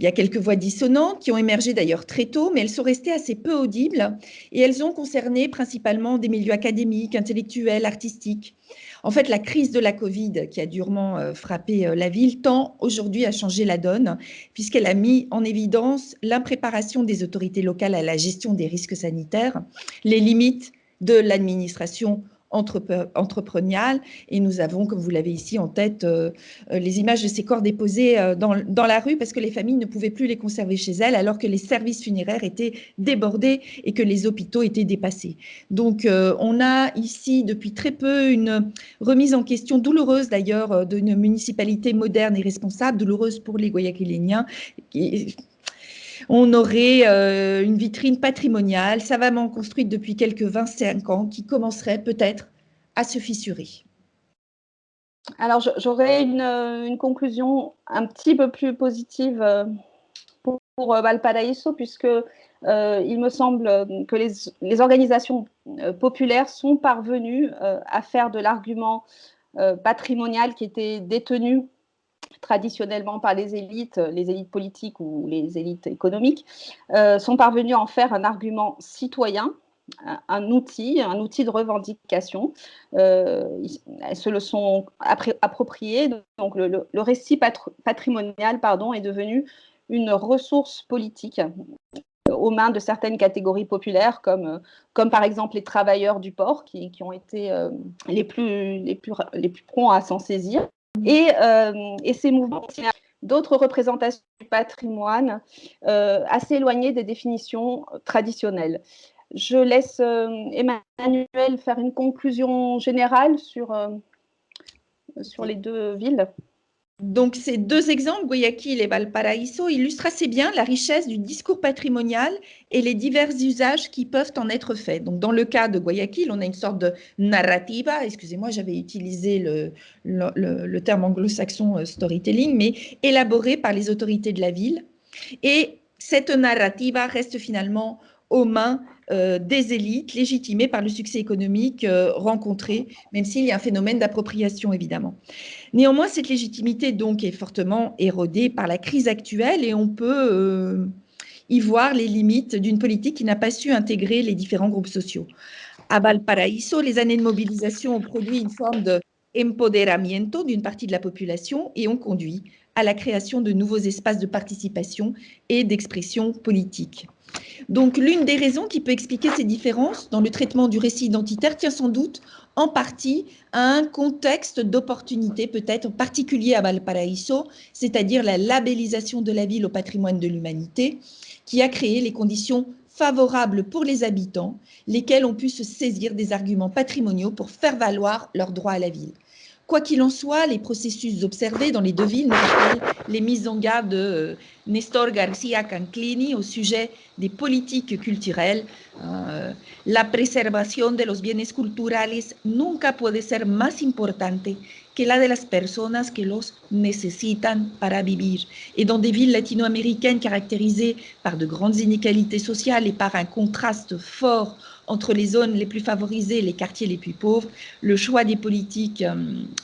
Il y a quelques voix dissonantes qui ont émergé d'ailleurs très tôt, mais elles sont restées assez peu audibles et elles ont concerné principalement des milieux académiques, intellectuels, artistiques. En fait, la crise de la Covid qui a durement frappé la ville tend aujourd'hui à changer la donne puisqu'elle a mis en évidence l'impréparation des autorités locales à la gestion des risques sanitaires, les limites de l'administration entrepreneuriale et nous avons, comme vous l'avez ici en tête, les images de ces corps déposés dans la rue parce que les familles ne pouvaient plus les conserver chez elles alors que les services funéraires étaient débordés et que les hôpitaux étaient dépassés. Donc on a ici depuis très peu une remise en question douloureuse d'ailleurs d'une municipalité moderne et responsable, douloureuse pour les Guayaquiléniens. On aurait une vitrine patrimoniale savamment construite depuis quelques 25 ans qui commencerait peut-être à se fissurer. Alors, j'aurais une conclusion un petit peu plus positive pour Valparaíso, puisque il me semble que les organisations populaires sont parvenues à faire de l'argument patrimonial qui était détenu traditionnellement par les élites politiques ou les élites économiques, sont parvenus à en faire un argument citoyen, un outil de revendication. Elles se le sont appropriées. Donc, le récit patrimonial est devenu une ressource politique aux mains de certaines catégories populaires, comme par exemple les travailleurs du port, qui ont été les plus prompts à s'en saisir. Et ces mouvements, d'autres représentations du patrimoine assez éloignées des définitions traditionnelles. Je laisse Emmanuel faire une conclusion générale sur les deux villes. Donc, ces deux exemples, Guayaquil et Valparaíso, illustrent assez bien la richesse du discours patrimonial et les divers usages qui peuvent en être faits. Donc, dans le cas de Guayaquil, on a une sorte de narrativa, excusez-moi, j'avais utilisé le terme anglo-saxon storytelling, mais élaboré par les autorités de la ville. Et cette narrativa reste finalement aux mains des élites légitimées par le succès économique rencontré, même s'il y a un phénomène d'appropriation, évidemment. Néanmoins, cette légitimité donc est fortement érodée par la crise actuelle et on peut y voir les limites d'une politique qui n'a pas su intégrer les différents groupes sociaux. À Valparaíso, les années de mobilisation ont produit une forme de empoderamiento d'une partie de la population et ont conduit à la création de nouveaux espaces de participation et d'expression politique. Donc, l'une des raisons qui peut expliquer ces différences dans le traitement du récit identitaire tient sans doute en partie à un contexte d'opportunité, peut-être particulier à Valparaíso, c'est-à-dire la labellisation de la ville au patrimoine de l'humanité, qui a créé les conditions favorables pour les habitants, lesquels ont pu se saisir des arguments patrimoniaux pour faire valoir leur droit à la ville. Quoi qu'il en soit, les processus observés dans les deux villes nous rappellent les mises en garde de Néstor García Canclini au sujet des politiques culturelles. La preservación de los bienes culturales nunca puede ser más importante que la de las personas que los necesitan para vivir. Et dans des villes latino-américaines caractérisées par de grandes inégalités sociales et par un contraste fort entre les zones les plus favorisées et les quartiers les plus pauvres, le choix des politiques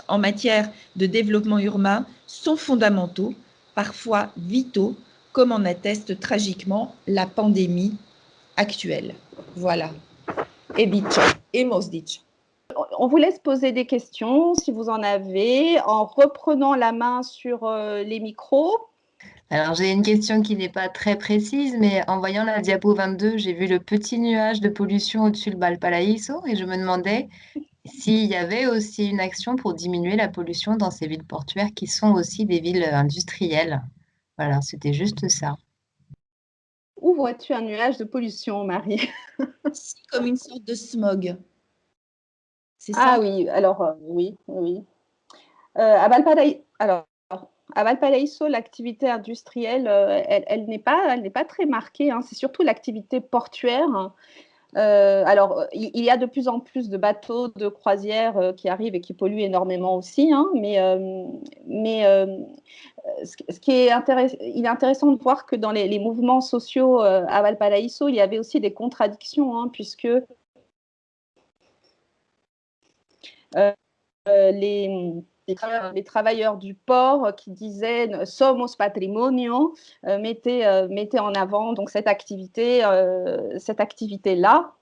en matière de développement urbain sont fondamentaux, parfois vitaux, comme en atteste tragiquement la pandémie actuelle. Voilà. He dicho, hemos dicho. On vous laisse poser des questions si vous en avez, en reprenant la main sur les micros. Alors, j'ai une question qui n'est pas très précise, mais en voyant la diapo 22, j'ai vu le petit nuage de pollution au-dessus de Valparaíso et je me demandais s'il y avait aussi une action pour diminuer la pollution dans ces villes portuaires qui sont aussi des villes industrielles. Voilà, c'était juste ça. Où vois-tu un nuage de pollution, Marie? Comme une sorte de smog. c'est Ah ça? oui, alors oui, oui. À Valparaiso, l'activité industrielle, elle n'est pas très marquée, hein. C'est surtout l'activité portuaire. Alors, il y a de plus en plus de bateaux de croisière qui arrivent et qui polluent énormément aussi, hein, ce qui est il est intéressant de voir que dans les mouvements sociaux à Valparaiso, il y avait aussi des contradictions, hein, puisque les, les travailleurs du port qui disaient Somos patrimonio mettaient en avant donc cette activité-là,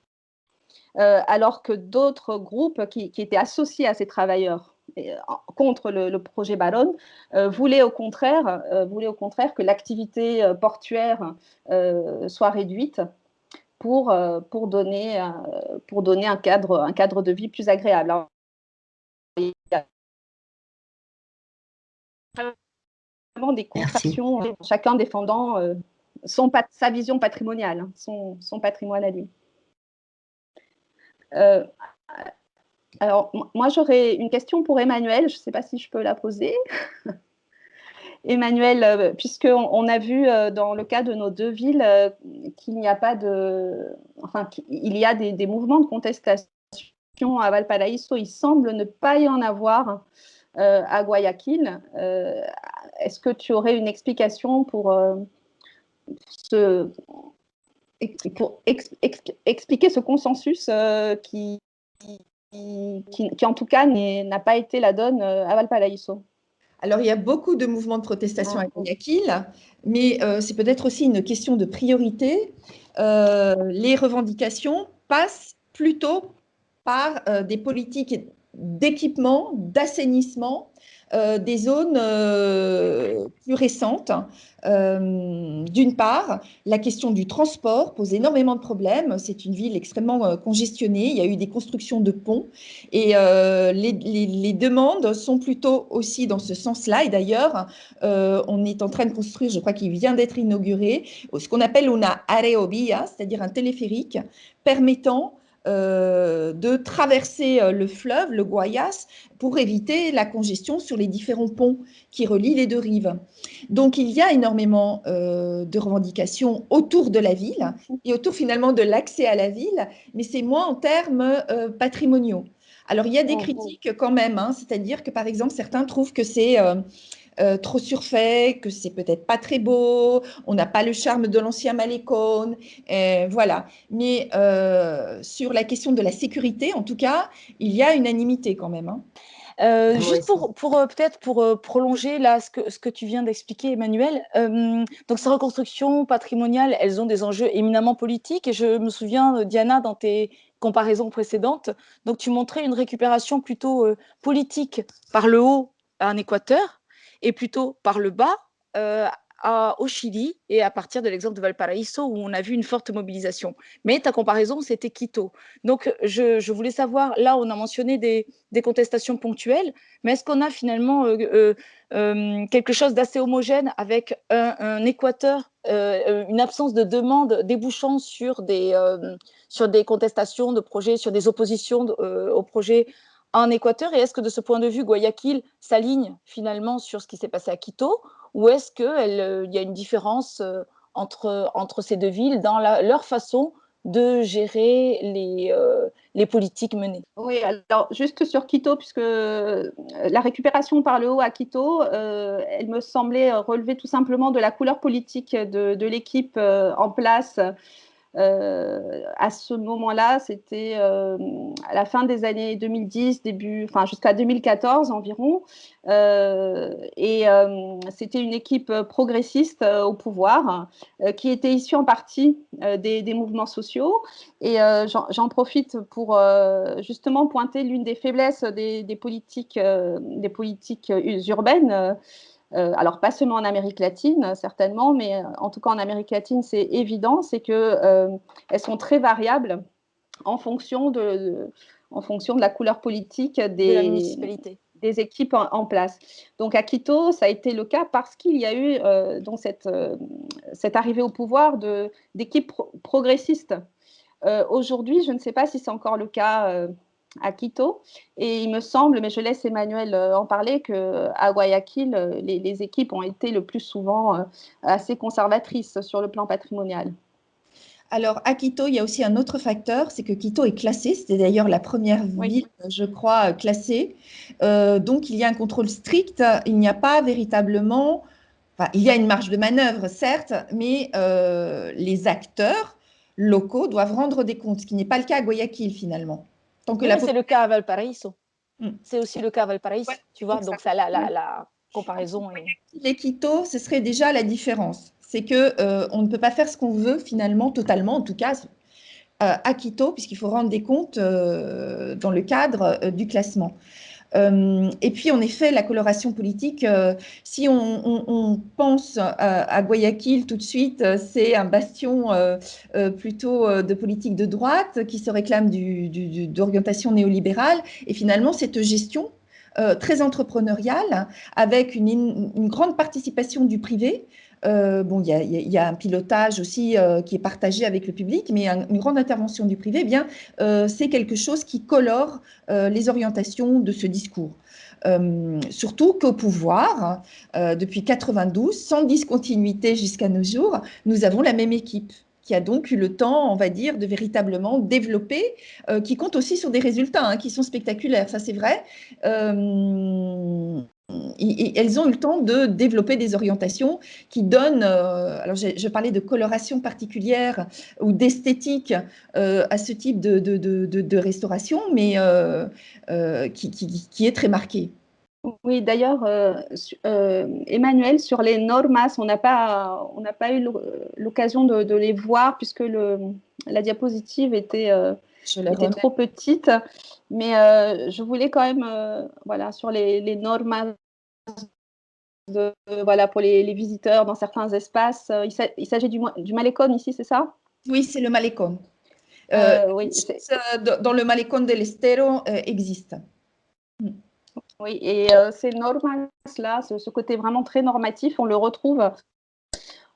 alors que d'autres groupes qui étaient associés à ces travailleurs contre le projet Baron voulaient au contraire que l'activité portuaire soit réduite pour donner un cadre de vie plus agréable. Alors, il y a vraiment des Merci. contractions, chacun défendant sa vision patrimoniale, hein, son patrimoine à lui. Alors, moi, j'aurais une question pour Emmanuel. Je ne sais pas si je peux la poser. Emmanuel, puisqu'on a vu dans le cas de nos deux villes qu'il n'y a pas il y a des mouvements de contestation à Valparaiso. Il semble ne pas y en avoir à Guayaquil. Est-ce que tu aurais une explication pour expliquer ce consensus qui, en tout cas, n'a pas été la donne à Valparaiso? Alors, il y a beaucoup de mouvements de protestation à Guayaquil, mais c'est peut-être aussi une question de priorité. Les revendications passent plutôt par des politiques d'équipement, d'assainissement des zones plus récentes. D'une part, la question du transport pose énormément de problèmes. C'est une ville extrêmement congestionnée. Il y a eu des constructions de ponts et les demandes sont plutôt aussi dans ce sens-là. Et d'ailleurs, on est en train de construire, je crois qu'il vient d'être inauguré, ce qu'on appelle una aerovía, c'est-à-dire un téléphérique permettant de traverser le fleuve, le Guayas, pour éviter la congestion sur les différents ponts qui relient les deux rives. Donc, il y a énormément de revendications autour de la ville et autour finalement de l'accès à la ville, mais c'est moins en termes patrimoniaux. Alors, il y a des critiques quand même, hein, c'est-à-dire que par exemple, certains trouvent que c'est trop surfait, que c'est peut-être pas très beau, on n'a pas le charme de l'ancien Malecón, voilà. Mais sur la question de la sécurité, en tout cas, il y a unanimité quand même, hein. Juste peut-être pour prolonger là ce que tu viens d'expliquer, Emmanuel. Donc ces reconstructions patrimoniales, elles ont des enjeux éminemment politiques. Et je me souviens, Diana, dans tes comparaisons précédentes, donc tu montrais une récupération plutôt politique par le haut à un Équateur et plutôt par le bas au Chili, et à partir de l'exemple de Valparaíso où on a vu une forte mobilisation. Mais ta comparaison, c'était Quito. Donc je voulais savoir, là on a mentionné des contestations ponctuelles, mais est-ce qu'on a finalement quelque chose d'assez homogène avec un Équateur, une absence de demande débouchant sur des contestations de projets, sur des oppositions aux projets en Équateur? Et est-ce que de ce point de vue, Guayaquil s'aligne finalement sur ce qui s'est passé à Quito, ou est-ce qu'il y a une différence entre ces deux villes dans leur façon de gérer les politiques menées? Oui, alors juste sur Quito, puisque la récupération par le haut à Quito, elle me semblait relever tout simplement de la couleur politique de l'équipe en place. À ce moment-là, c'était à la fin des années 2010, jusqu'à 2014 environ. C'était une équipe progressiste au pouvoir qui était issue en partie des mouvements sociaux. Et j'en profite pour justement pointer l'une des faiblesses des politiques urbaines. Alors, pas seulement en Amérique latine, certainement, mais en tout cas en Amérique latine, c'est évident, c'est qu'elles sont très variables en fonction de la couleur politique de la municipalité, des équipes en place. Donc, à Quito, ça a été le cas parce qu'il y a eu donc cette arrivée au pouvoir d'équipes progressistes. Aujourd'hui, je ne sais pas si c'est encore le cas à Quito. Et il me semble, mais je laisse Emmanuel en parler, qu'à Guayaquil, les équipes ont été le plus souvent assez conservatrices sur le plan patrimonial. Alors, à Quito, il y a aussi un autre facteur, c'est que Quito est classée. C'était d'ailleurs la première ville, je crois, classée. Donc, il y a un contrôle strict. Il n'y a pas véritablement... Enfin, il y a une marge de manœuvre, certes, mais les acteurs locaux doivent rendre des comptes, ce qui n'est pas le cas à Guayaquil, finalement. Tant que c'est le cas à Valparaiso. C'est aussi le cas à Valparaiso, tu vois. Donc, ça, la comparaison est... Les Quito, ce serait déjà la différence. C'est que on ne peut pas faire ce qu'on veut, finalement, totalement, en tout cas, à Quito, puisqu'il faut rendre des comptes dans le cadre du classement. Et puis, en effet, la coloration politique, si on pense à Guayaquil tout de suite, c'est un bastion plutôt de politique de droite qui se réclame d'orientation néolibérale. Et finalement, cette gestion très entrepreneuriale, avec une grande participation du privé. Bon, il y a un pilotage aussi qui est partagé avec le public, mais une grande intervention du privé, eh bien, c'est quelque chose qui colore les orientations de ce discours. Surtout qu'au pouvoir, depuis 92, sans discontinuité jusqu'à nos jours, nous avons la même équipe qui a donc eu le temps, on va dire, de véritablement développer, qui compte aussi sur des résultats qui sont spectaculaires, ça c'est vrai. Et elles ont eu le temps de développer des orientations qui donnent, alors je parlais de coloration particulière ou d'esthétique à ce type de restauration, mais qui est très marqué. Oui, d'ailleurs, Emmanuel, sur les normas, on n'a pas eu l'occasion de les voir puisque la diapositive était trop petite. Mais je voulais quand même, voilà, sur les normas voilà, pour les visiteurs dans certains espaces. Il s'agit du Malecón ici, c'est ça? Oui, c'est le Malecón. Oui, dans le Malecón del Estero existe. Oui, et ces normas-là, ce côté vraiment très normatif, on le retrouve.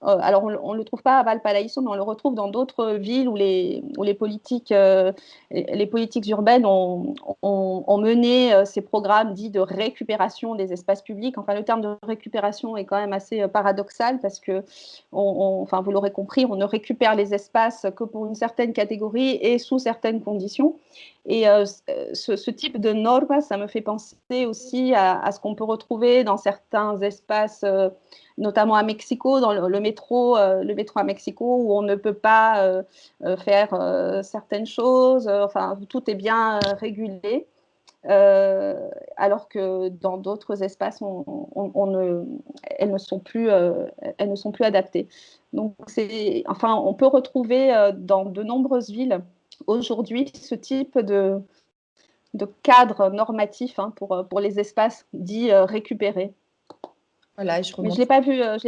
Alors, on ne le trouve pas à Valparaiso, mais on le retrouve dans d'autres villes où les politiques urbaines ont mené ces programmes dits de récupération des espaces publics. Enfin, le terme de récupération est quand même assez paradoxal parce que, enfin, vous l'aurez compris, on ne récupère les espaces que pour une certaine catégorie et sous certaines conditions. Et ce type de normes, ça me fait penser aussi à ce qu'on peut retrouver dans certains espaces, notamment à Mexico, dans le métro à Mexico, où on ne peut pas faire certaines choses. Enfin, tout est bien régulé. Alors que dans d'autres espaces, elles ne sont plus adaptées. Donc, enfin, on peut retrouver dans de nombreuses villes aujourd'hui ce type de cadre normatif pour les espaces dits récupérés. Voilà, mais je l'ai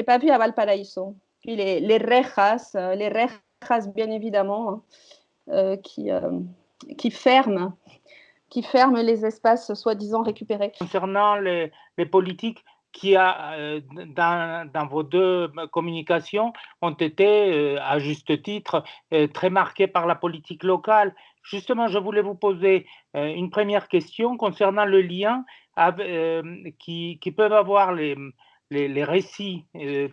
pas vu à Valparaiso. Puis les rejas bien évidemment, qui ferment les espaces soi-disant récupérés. Concernant les politiques qui, dans vos deux communications, ont été, à juste titre, très marquées par la politique locale. Justement, je voulais vous poser une première question concernant le lien qui peuvent avoir les récits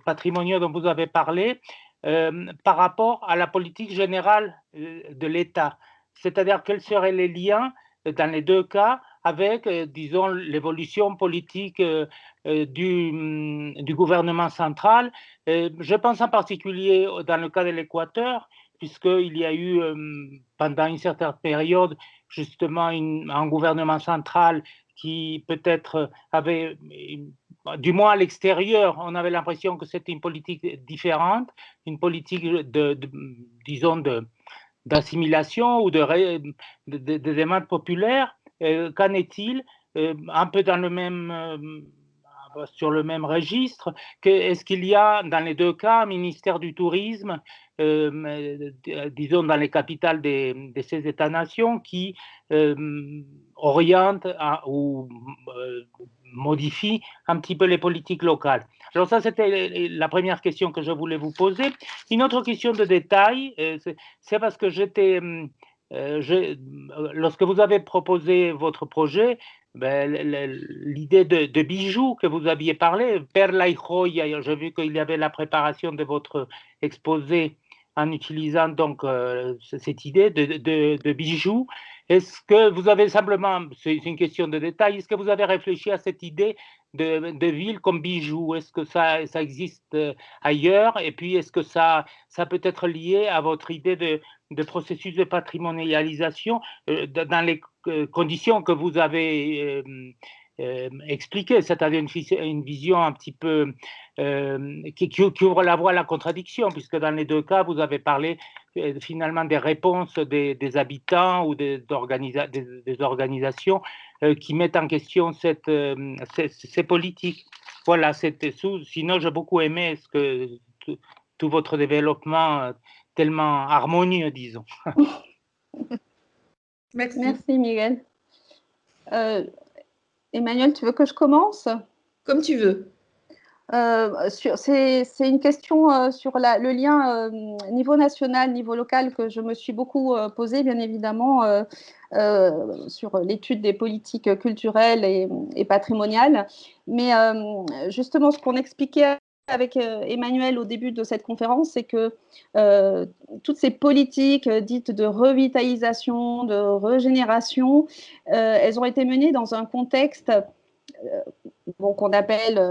patrimoniaux dont vous avez parlé par rapport à la politique générale de l'État. C'est-à-dire, quels seraient les liens dans les deux cas avec, disons, l'évolution politique du gouvernement central. Je pense en particulier dans le cas de l'Équateur, puisqu'il y a eu pendant une certaine période justement un gouvernement central qui peut-être avait, du moins à l'extérieur, on avait l'impression que c'était une politique différente, une politique disons, d'assimilation ou de demandes populaires. Qu'en est-il un peu dans sur le même registre? Est-ce qu'il y a dans les deux cas un ministère du tourisme, disons dans les capitales de ces États-nations, qui oriente ou modifie un petit peu les politiques locales? Alors ça, c'était la première question que je voulais vous poser. Une autre question de détail, c'est parce que j'étais lorsque vous avez proposé votre projet, ben, l'idée de bijoux que vous aviez parlé, Perla y Joya, j'ai vu qu'il y avait la préparation de votre exposé en utilisant donc cette idée de bijoux. Est-ce que vous avez simplement, c'est une question de détail, est-ce que vous avez réfléchi à cette idée de ville comme bijoux? Est-ce que ça existe ailleurs? Et puis, est-ce que ça peut être lié à votre idée de processus de patrimonialisation dans les conditions que vous avez expliquées, c'est-à-dire une vision un petit peu qui ouvre la voie à la contradiction, puisque dans les deux cas, vous avez parlé finalement des réponses des habitants ou des organisations qui mettent en question ces politiques. Voilà, sinon j'ai beaucoup aimé tout votre développement tellement harmonieux, disons. Merci. Merci Miguel. Emmanuel, tu veux que je commence? Comme tu veux. C'est une question sur le lien niveau national, niveau local que je me suis beaucoup posée, bien évidemment, sur l'étude des politiques culturelles et patrimoniales. Mais justement, ce qu'on expliquait avec Emmanuel au début de cette conférence, c'est que toutes ces politiques dites de revitalisation, de régénération, elles ont été menées dans un contexte qu'on appelle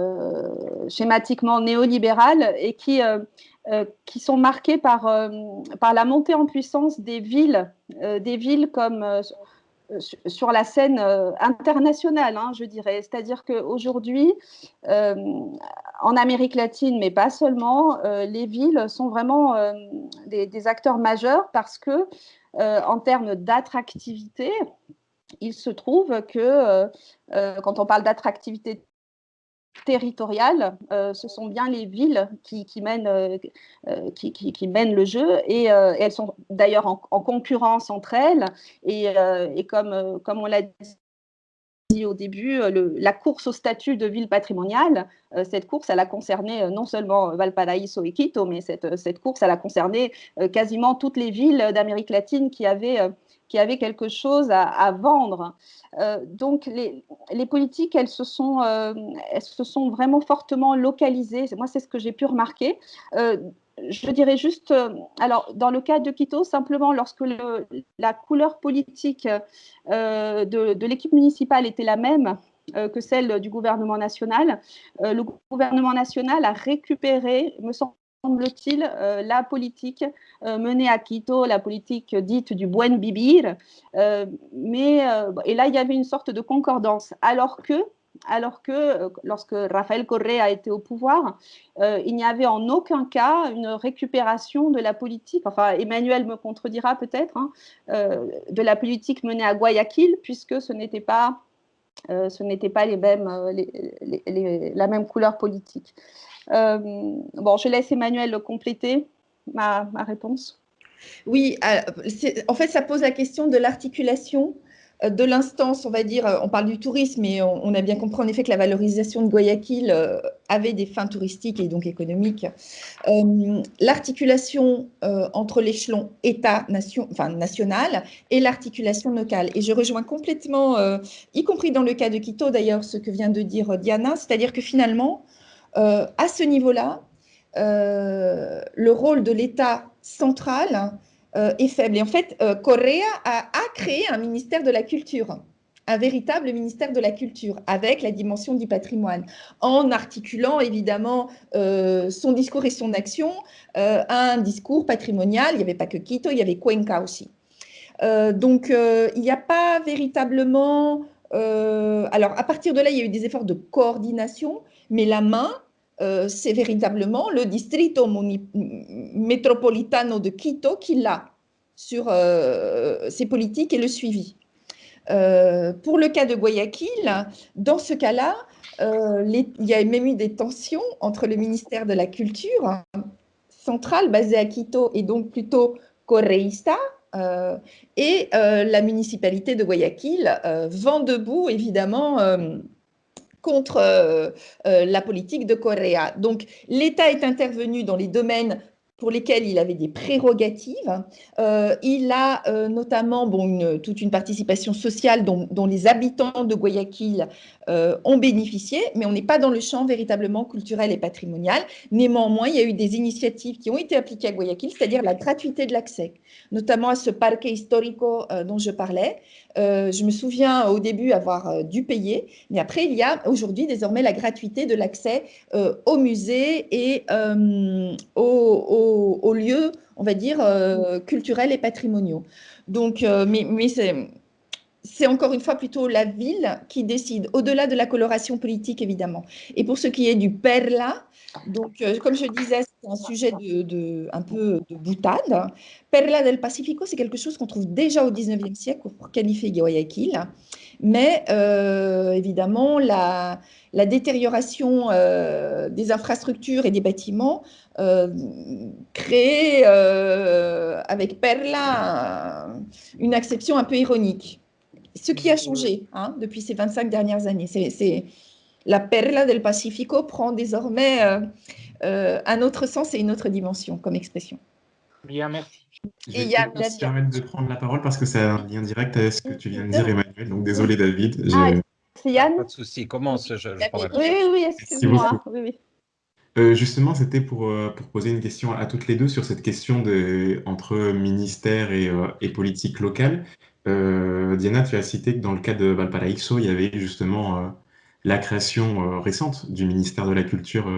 schématiquement néolibéral et qui sont marqués par la montée en puissance des villes comme sur la scène internationale, je dirais. C'est-à-dire qu'aujourd'hui, en Amérique latine, mais pas seulement, les villes sont vraiment des acteurs majeurs parce que, en termes d'attractivité, il se trouve que quand on parle d'attractivité territoriale, ce sont bien les villes qui mènent le jeu et elles sont d'ailleurs en concurrence entre elles et comme on l'a dit au début, la course au statut de ville patrimoniale, cette course, elle a concerné non seulement Valparaíso et Quito, mais cette course, elle a concerné quasiment toutes les villes d'Amérique latine qui avaient quelque chose à vendre. Donc, les politiques, elles se sont vraiment fortement localisées. Moi, c'est ce que j'ai pu remarquer. Je dirais juste, alors dans le cas de Quito, simplement lorsque la couleur politique de l'équipe municipale était la même que celle du gouvernement national, le gouvernement national a récupéré, me semble-t-il, la politique menée à Quito, la politique dite du buen vivir, et là il y avait une sorte de concordance, alors que lorsque Rafael Correa était au pouvoir, il n'y avait en aucun cas une récupération de la politique, enfin Emmanuel me contredira peut-être, de la politique menée à Guayaquil, puisque ce n'était pas les mêmes, la même couleur politique. Bon, je laisse Emmanuel compléter ma réponse. Oui, en fait, ça pose la question de l'articulation de l'instance, on va dire, on parle du tourisme, mais on a bien compris en effet que la valorisation de Guayaquil avait des fins touristiques et donc économiques. L'articulation entre l'échelon national et l'articulation locale. Et je rejoins complètement, y compris dans le cas de Quito d'ailleurs, ce que vient de dire Diana, c'est-à-dire que finalement, à ce niveau-là, le rôle de l'État central est faible. Et en fait, Correa a créé un ministère de la Culture, un véritable ministère de la Culture, avec la dimension du patrimoine, en articulant évidemment son discours et son action à un discours patrimonial. Il n'y avait pas que Quito, il y avait Cuenca aussi. Donc, il n'y a pas véritablement... alors, à partir de là, il y a eu des efforts de coordination, mais la main, c'est véritablement le distrito metropolitano de Quito qui l'a sur ses politiques et le suivi. Pour le cas de Guayaquil, dans ce cas-là, il y a même eu des tensions entre le ministère de la Culture central, basé à Quito, et donc plutôt correísta, et la municipalité de Guayaquil, vent debout, évidemment, contre la politique de Correa. Donc, l'État est intervenu dans les domaines pour lesquels il avait des prérogatives. Il a notamment toute une participation sociale dont les habitants de Guayaquil ont bénéficié, mais on n'est pas dans le champ véritablement culturel et patrimonial. Néanmoins, il y a eu des initiatives qui ont été appliquées à Guayaquil, c'est-à-dire la gratuité de l'accès, notamment à ce parque historico dont je parlais. Je me souviens au début avoir dû payer, mais après, il y a aujourd'hui désormais la gratuité de l'accès aux musées et aux lieux, on va dire, culturels et patrimoniaux. Donc, mais c'est encore une fois plutôt la ville qui décide, au-delà de la coloration politique, évidemment. Et pour ce qui est du Perla, donc, comme je disais, c'est un sujet un peu de boutade. Perla del Pacifico, c'est quelque chose qu'on trouve déjà au 19e siècle pour qualifier Guayaquil. Mais évidemment, la détérioration des infrastructures et des bâtiments crée avec Perla une acception un peu ironique. Ce qui a changé depuis ces 25 dernières années, c'est la Perla del Pacifico prend désormais un autre sens et une autre dimension comme expression. Bien, merci. Je vais peut-être me permettre de prendre la parole parce que c'est un lien direct avec ce que tu viens de dire, Emmanuel. Donc, désolé, David. C'est Yann? Pas de souci, commence, je prends la Oui, excuse-moi. Oui. Justement, c'était pour poser une question à toutes les deux sur cette question entre ministère et politique locale. Diana, tu as cité que dans le cas de Valparaíso, il y avait justement la création récente du ministère de la Culture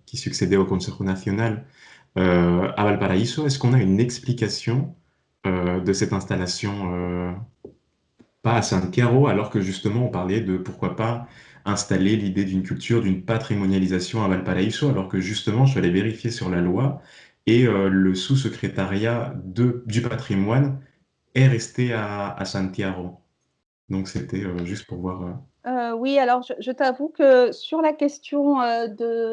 qui succédait au Consejo Nacional à Valparaíso. Est-ce qu'on a une explication de cette installation pas à Santiago, alors que justement on parlait de pourquoi pas installer l'idée d'une culture, d'une patrimonialisation à Valparaíso, alors que justement je suis allé vérifier sur la loi et le sous-secrétariat du patrimoine est resté à Santiago. Donc c'était juste pour voir. Oui, alors je t'avoue que sur la question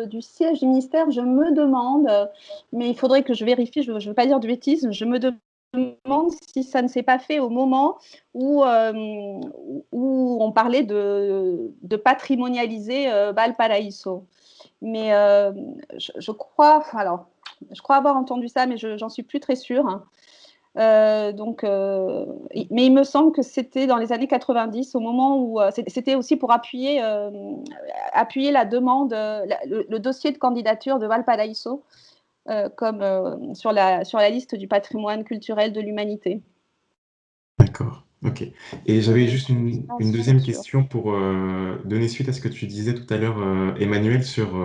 du siège du ministère, je me demande, mais il faudrait que je vérifie, je ne veux pas dire de bêtises, je me demande si ça ne s'est pas fait au moment où on parlait de patrimonialiser Valparaíso. Mais je crois avoir entendu ça, mais j'en suis plus très sûre. Mais il me semble que c'était dans les années 90, au moment où c'était aussi pour appuyer la demande, le dossier de candidature de Valparaíso comme sur la liste du patrimoine culturel de l'humanité. D'accord, ok. Et j'avais juste une deuxième question pour donner suite à ce que tu disais tout à l'heure, Emmanuel, sur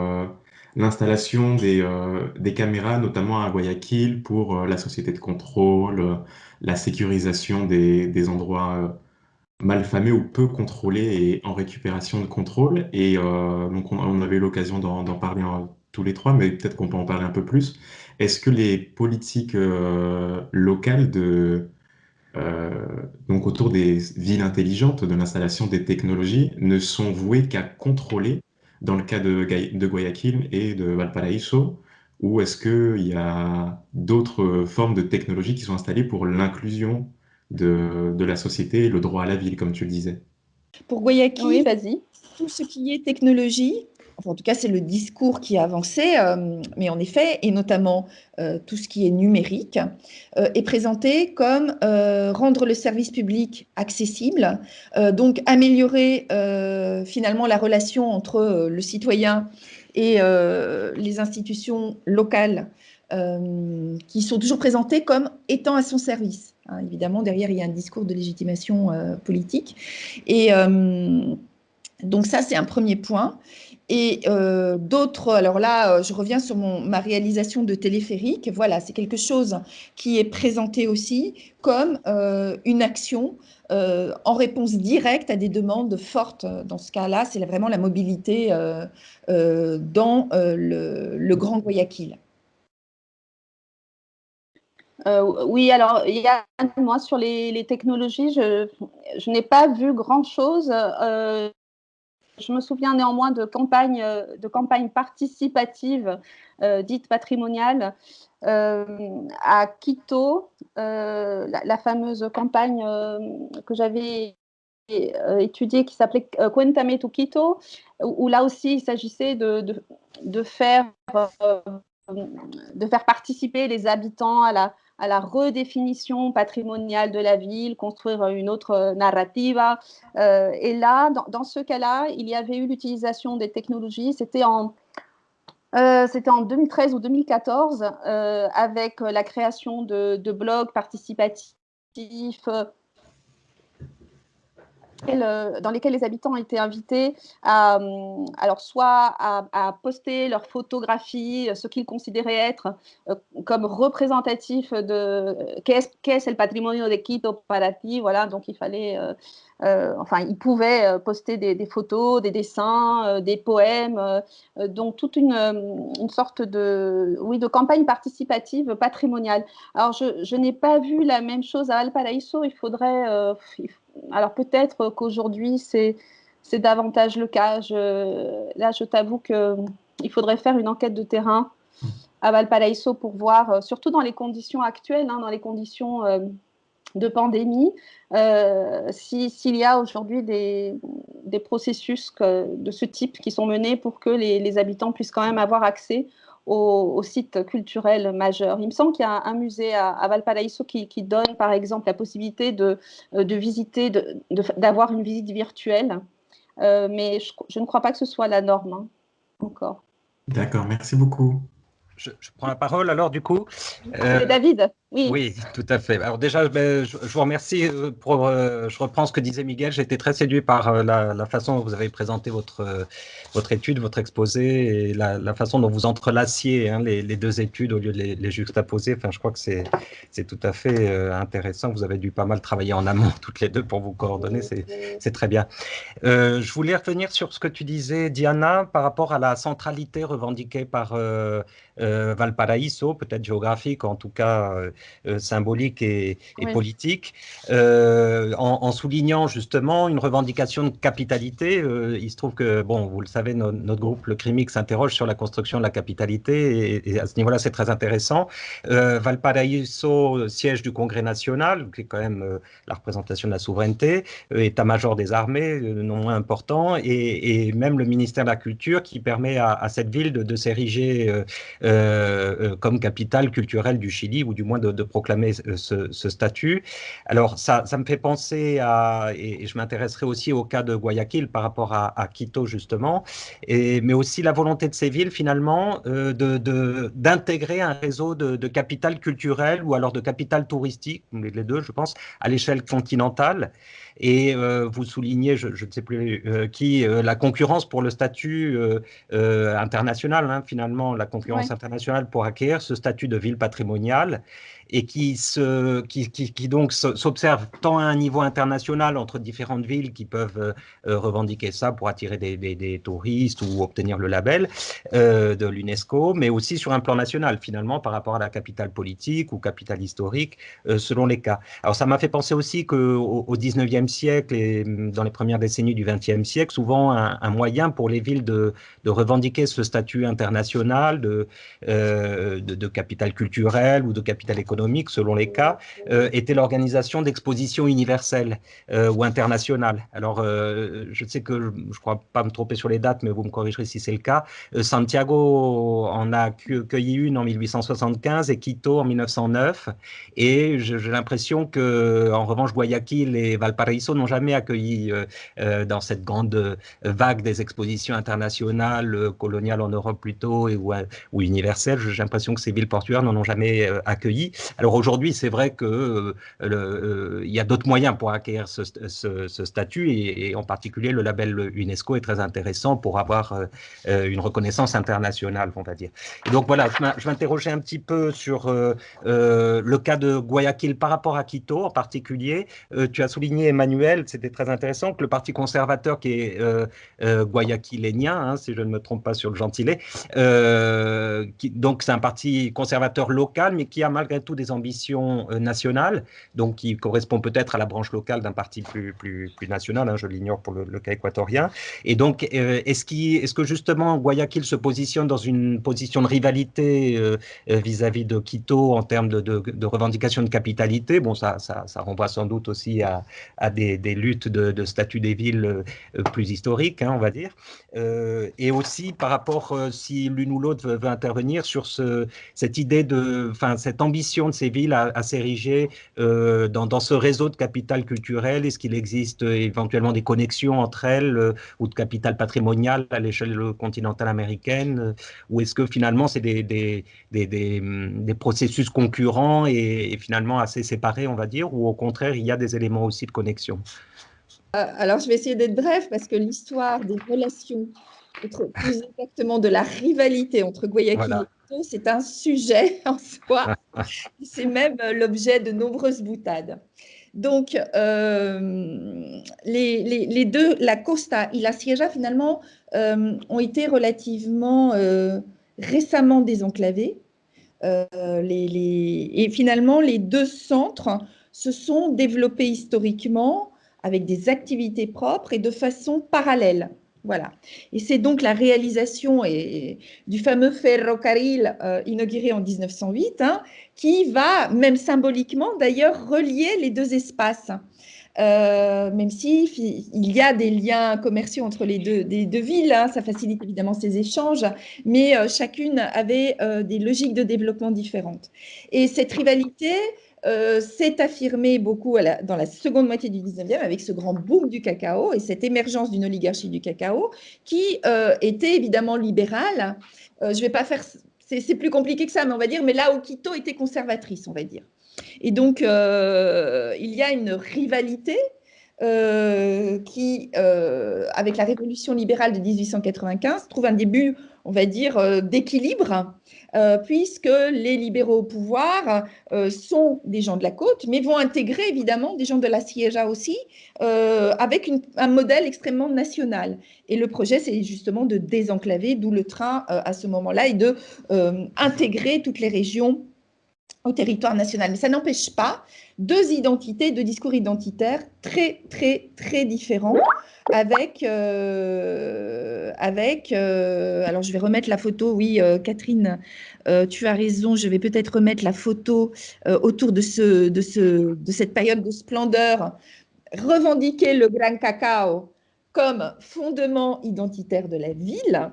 l'installation des caméras, notamment à Guayaquil, pour la société de contrôle, la sécurisation des endroits malfamés ou peu contrôlés et en récupération de contrôle. Et donc on avait l'occasion d'en parler tous les trois, mais peut-être qu'on peut en parler un peu plus. Est-ce que les politiques locales donc autour des villes intelligentes, de l'installation des technologies, ne sont vouées qu'à contrôler dans le cas de Guayaquil et de Valparaíso, ou est-ce qu'il y a d'autres formes de technologies qui sont installées pour l'inclusion de la société et le droit à la ville, comme tu le disais? Pour Guayaquil, oui, vas-y. Tout ce qui est technologie, enfin, en tout cas c'est le discours qui a avancé, mais en effet, et notamment tout ce qui est numérique, est présenté comme rendre le service public accessible, donc améliorer finalement la relation entre le citoyen et les institutions locales qui sont toujours présentées comme étant à son service. Hein, évidemment, derrière, il y a un discours de légitimation politique. Et donc ça, c'est un premier point. Et d'autres, alors là, je reviens sur ma réalisation de téléphérique. Voilà, c'est quelque chose qui est présenté aussi comme une action en réponse directe à des demandes fortes. Dans ce cas-là, c'est vraiment la mobilité dans le Grand Guayaquil. Oui, alors, moi, sur les technologies, je n'ai pas vu grand-chose. Je me souviens néanmoins de campagnes participatives dites patrimoniales à Quito, la fameuse campagne que j'avais étudiée qui s'appelait Cuéntame tu Quito, où là aussi il s'agissait de faire faire participer les habitants à la redéfinition patrimoniale de la ville, construire une autre narrativa. Et là, dans ce cas-là, il y avait eu l'utilisation des technologies. C'était en 2013 ou 2014, avec la création de blogs participatifs dans lesquels les habitants ont été invités soit à poster leurs photographies, ce qu'ils considéraient être comme représentatif de qu'est-ce le patrimonio de Quito para ti. Voilà, donc il fallait, ils pouvaient poster des photos, des dessins, des poèmes, donc toute une sorte de campagne participative patrimoniale. Alors je n'ai pas vu la même chose à Valparaíso. Il faudrait alors peut-être qu'aujourd'hui c'est davantage le cas. Là, je t'avoue qu'il faudrait faire une enquête de terrain à Valparaíso pour voir, surtout dans les conditions actuelles, dans les conditions de pandémie, s'il y a aujourd'hui des processus de ce type qui sont menés pour que les habitants puissent quand même avoir accès aux sites culturels majeurs. Il me semble qu'il y a un musée à Valparaíso qui donne, par exemple, la possibilité de visiter, d'avoir une visite virtuelle, mais je ne crois pas que ce soit la norme, encore. D'accord, merci beaucoup. Je prends la parole alors du coup. David, oui. Oui, tout à fait. Alors déjà, je vous remercie je reprends ce que disait Miguel. J'ai été très séduit par la façon dont vous avez présenté votre étude, votre exposé, et la façon dont vous entrelaciez les deux études au lieu de les juxtaposer. Enfin, je crois que c'est tout à fait intéressant. Vous avez dû pas mal travailler en amont toutes les deux pour vous coordonner. C'est très bien. Je voulais revenir sur ce que tu disais, Diana, par rapport à la centralité revendiquée par Valparaíso, peut-être géographique, en tout cas symbolique et Oui. politique, en soulignant justement une revendication de capitalité. Il se trouve que, bon, vous le savez, notre groupe, le CRIMIC, s'interroge sur la construction de la capitalité, et à ce niveau-là, c'est très intéressant. Valparaíso, siège du Congrès national, qui est quand même la représentation de la souveraineté, état-major des armées, non moins important, et même le ministère de la Culture qui permet à cette ville de s'ériger comme capitale culturelle du Chili, ou du moins de proclamer ce statut. Alors, ça me fait penser et je m'intéresserai aussi au cas de Guayaquil par rapport à Quito, justement, mais aussi la volonté de ces villes, finalement, d'intégrer un réseau de capitales culturelles ou alors de capitales touristiques, les deux, je pense, à l'échelle continentale. Et vous soulignez, je ne sais plus qui, la concurrence pour le statut international, finalement, la concurrence internationale pour acquérir ce statut de ville patrimoniale, et qui donc s'observe tant à un niveau international entre différentes villes qui peuvent revendiquer ça pour attirer des touristes ou obtenir le label de l'UNESCO, mais aussi sur un plan national, finalement, par rapport à la capitale politique ou capitale historique, selon les cas. Alors, ça m'a fait penser aussi qu'au XIXe siècle et dans les premières décennies du XXe siècle, souvent un moyen pour les villes de revendiquer ce statut international de capitale culturelle ou de capitale économique, selon les cas, était l'organisation d'expositions universelles ou internationales. Alors, je sais que je ne crois pas me tromper sur les dates, mais vous me corrigerez si c'est le cas. Santiago en a cueilli une en 1875 et Quito en 1909. Et j'ai l'impression que, en revanche, Guayaquil et Valparaíso n'ont jamais accueilli dans cette grande vague des expositions internationales, coloniales en Europe plutôt, ou universelles. J'ai l'impression que ces villes portuaires n'en ont jamais accueilli. Alors aujourd'hui, c'est vrai qu'il y a d'autres moyens pour acquérir ce statut, et en particulier le label UNESCO est très intéressant pour avoir une reconnaissance internationale, on va dire. Et donc voilà, je m'interrogeais un petit peu sur le cas de Guayaquil par rapport à Quito en particulier. Tu as souligné, Emmanuel, c'était très intéressant, que le parti conservateur qui est guayaquilénien, si je ne me trompe pas sur le gentilé, donc c'est un parti conservateur local, mais qui a malgré tout des ambitions nationales, donc qui correspond peut-être à la branche locale d'un parti plus national, hein, je l'ignore pour le cas équatorien. Et donc, est-ce que justement Guayaquil se positionne dans une position de rivalité vis-à-vis de Quito en termes de revendication de capitalité? Bon, ça renvoie sans doute aussi à des luttes de statut des villes plus historiques, hein, on va dire. Et aussi par rapport, si l'une ou l'autre veut intervenir sur cette idée cette ambition de ces villes à s'ériger dans ce réseau de capital culturel. Est-ce qu'il existe éventuellement des connexions entre elles ou de capital patrimonial à l'échelle continentale américaine, ou est-ce que finalement c'est des processus concurrents et finalement assez séparés, on va dire, ou au contraire il y a des éléments aussi de connexion? Alors, je vais essayer d'être bref parce que l'histoire des relations, plus exactement de la rivalité entre Guayaquil et Quito, c'est un sujet en soi. C'est même l'objet de nombreuses boutades. Donc, les deux, la Costa et la Sierra, finalement, ont été relativement récemment désenclavés. Et finalement, les deux centres se sont développés historiquement avec des activités propres et de façon parallèle. Voilà. Et c'est donc la réalisation du fameux ferrocarril inauguré en 1908 qui va, même symboliquement d'ailleurs, relier les deux espaces. Même si il y a des liens commerciaux entre les deux villes, ça facilite évidemment ces échanges, mais chacune avait des logiques de développement différentes. Et cette rivalité s'est affirmée beaucoup dans la seconde moitié du 19e avec ce grand boom du cacao et cette émergence d'une oligarchie du cacao qui était évidemment libérale. Je vais pas faire, c'est plus compliqué que ça, mais on va dire, mais là où Quito était conservatrice, on va dire. Et donc, il y a une rivalité qui, avec la révolution libérale de 1895, trouve un début, on va dire, d'équilibre, puisque les libéraux au pouvoir sont des gens de la côte, mais vont intégrer évidemment des gens de la Sierra aussi, avec un modèle extrêmement national. Et le projet, c'est justement de désenclaver, d'où le train à ce moment-là, et de intégrer toutes les régions au territoire national. Mais ça n'empêche pas deux identités, deux discours identitaires très, très, très différents avec alors je vais remettre la photo, oui, Catherine, tu as raison, je vais peut-être remettre la photo autour de cette période de splendeur, revendiquer le Gran Cacao comme fondement identitaire de la ville,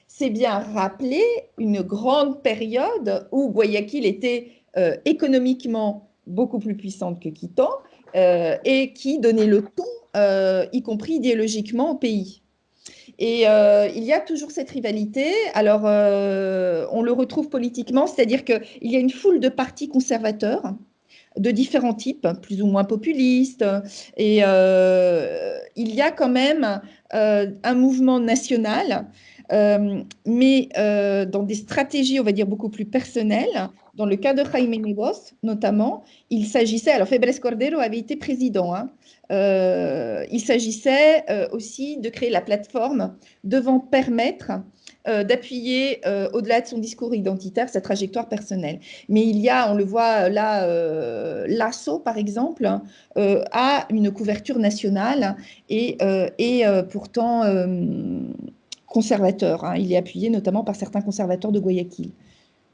c'est bien rappeler une grande période où Guayaquil était économiquement beaucoup plus puissante que Quito et qui donnait le ton, y compris idéologiquement, au pays. Et il y a toujours cette rivalité. Alors, on le retrouve politiquement, c'est-à-dire qu'il y a une foule de partis conservateurs de différents types, plus ou moins populistes. Et il y a quand même un mouvement national, mais dans des stratégies, on va dire, beaucoup plus personnelles. Dans le cas de Jaime Nebot, notamment, il s'agissait, alors Febres Cordero avait été président, il s'agissait aussi de créer la plateforme devant permettre d'appuyer au-delà de son discours identitaire sa trajectoire personnelle. Mais il y a, on le voit là, Lasso par exemple, a une couverture nationale et pourtant conservateur. Il est appuyé notamment par certains conservateurs de Guayaquil.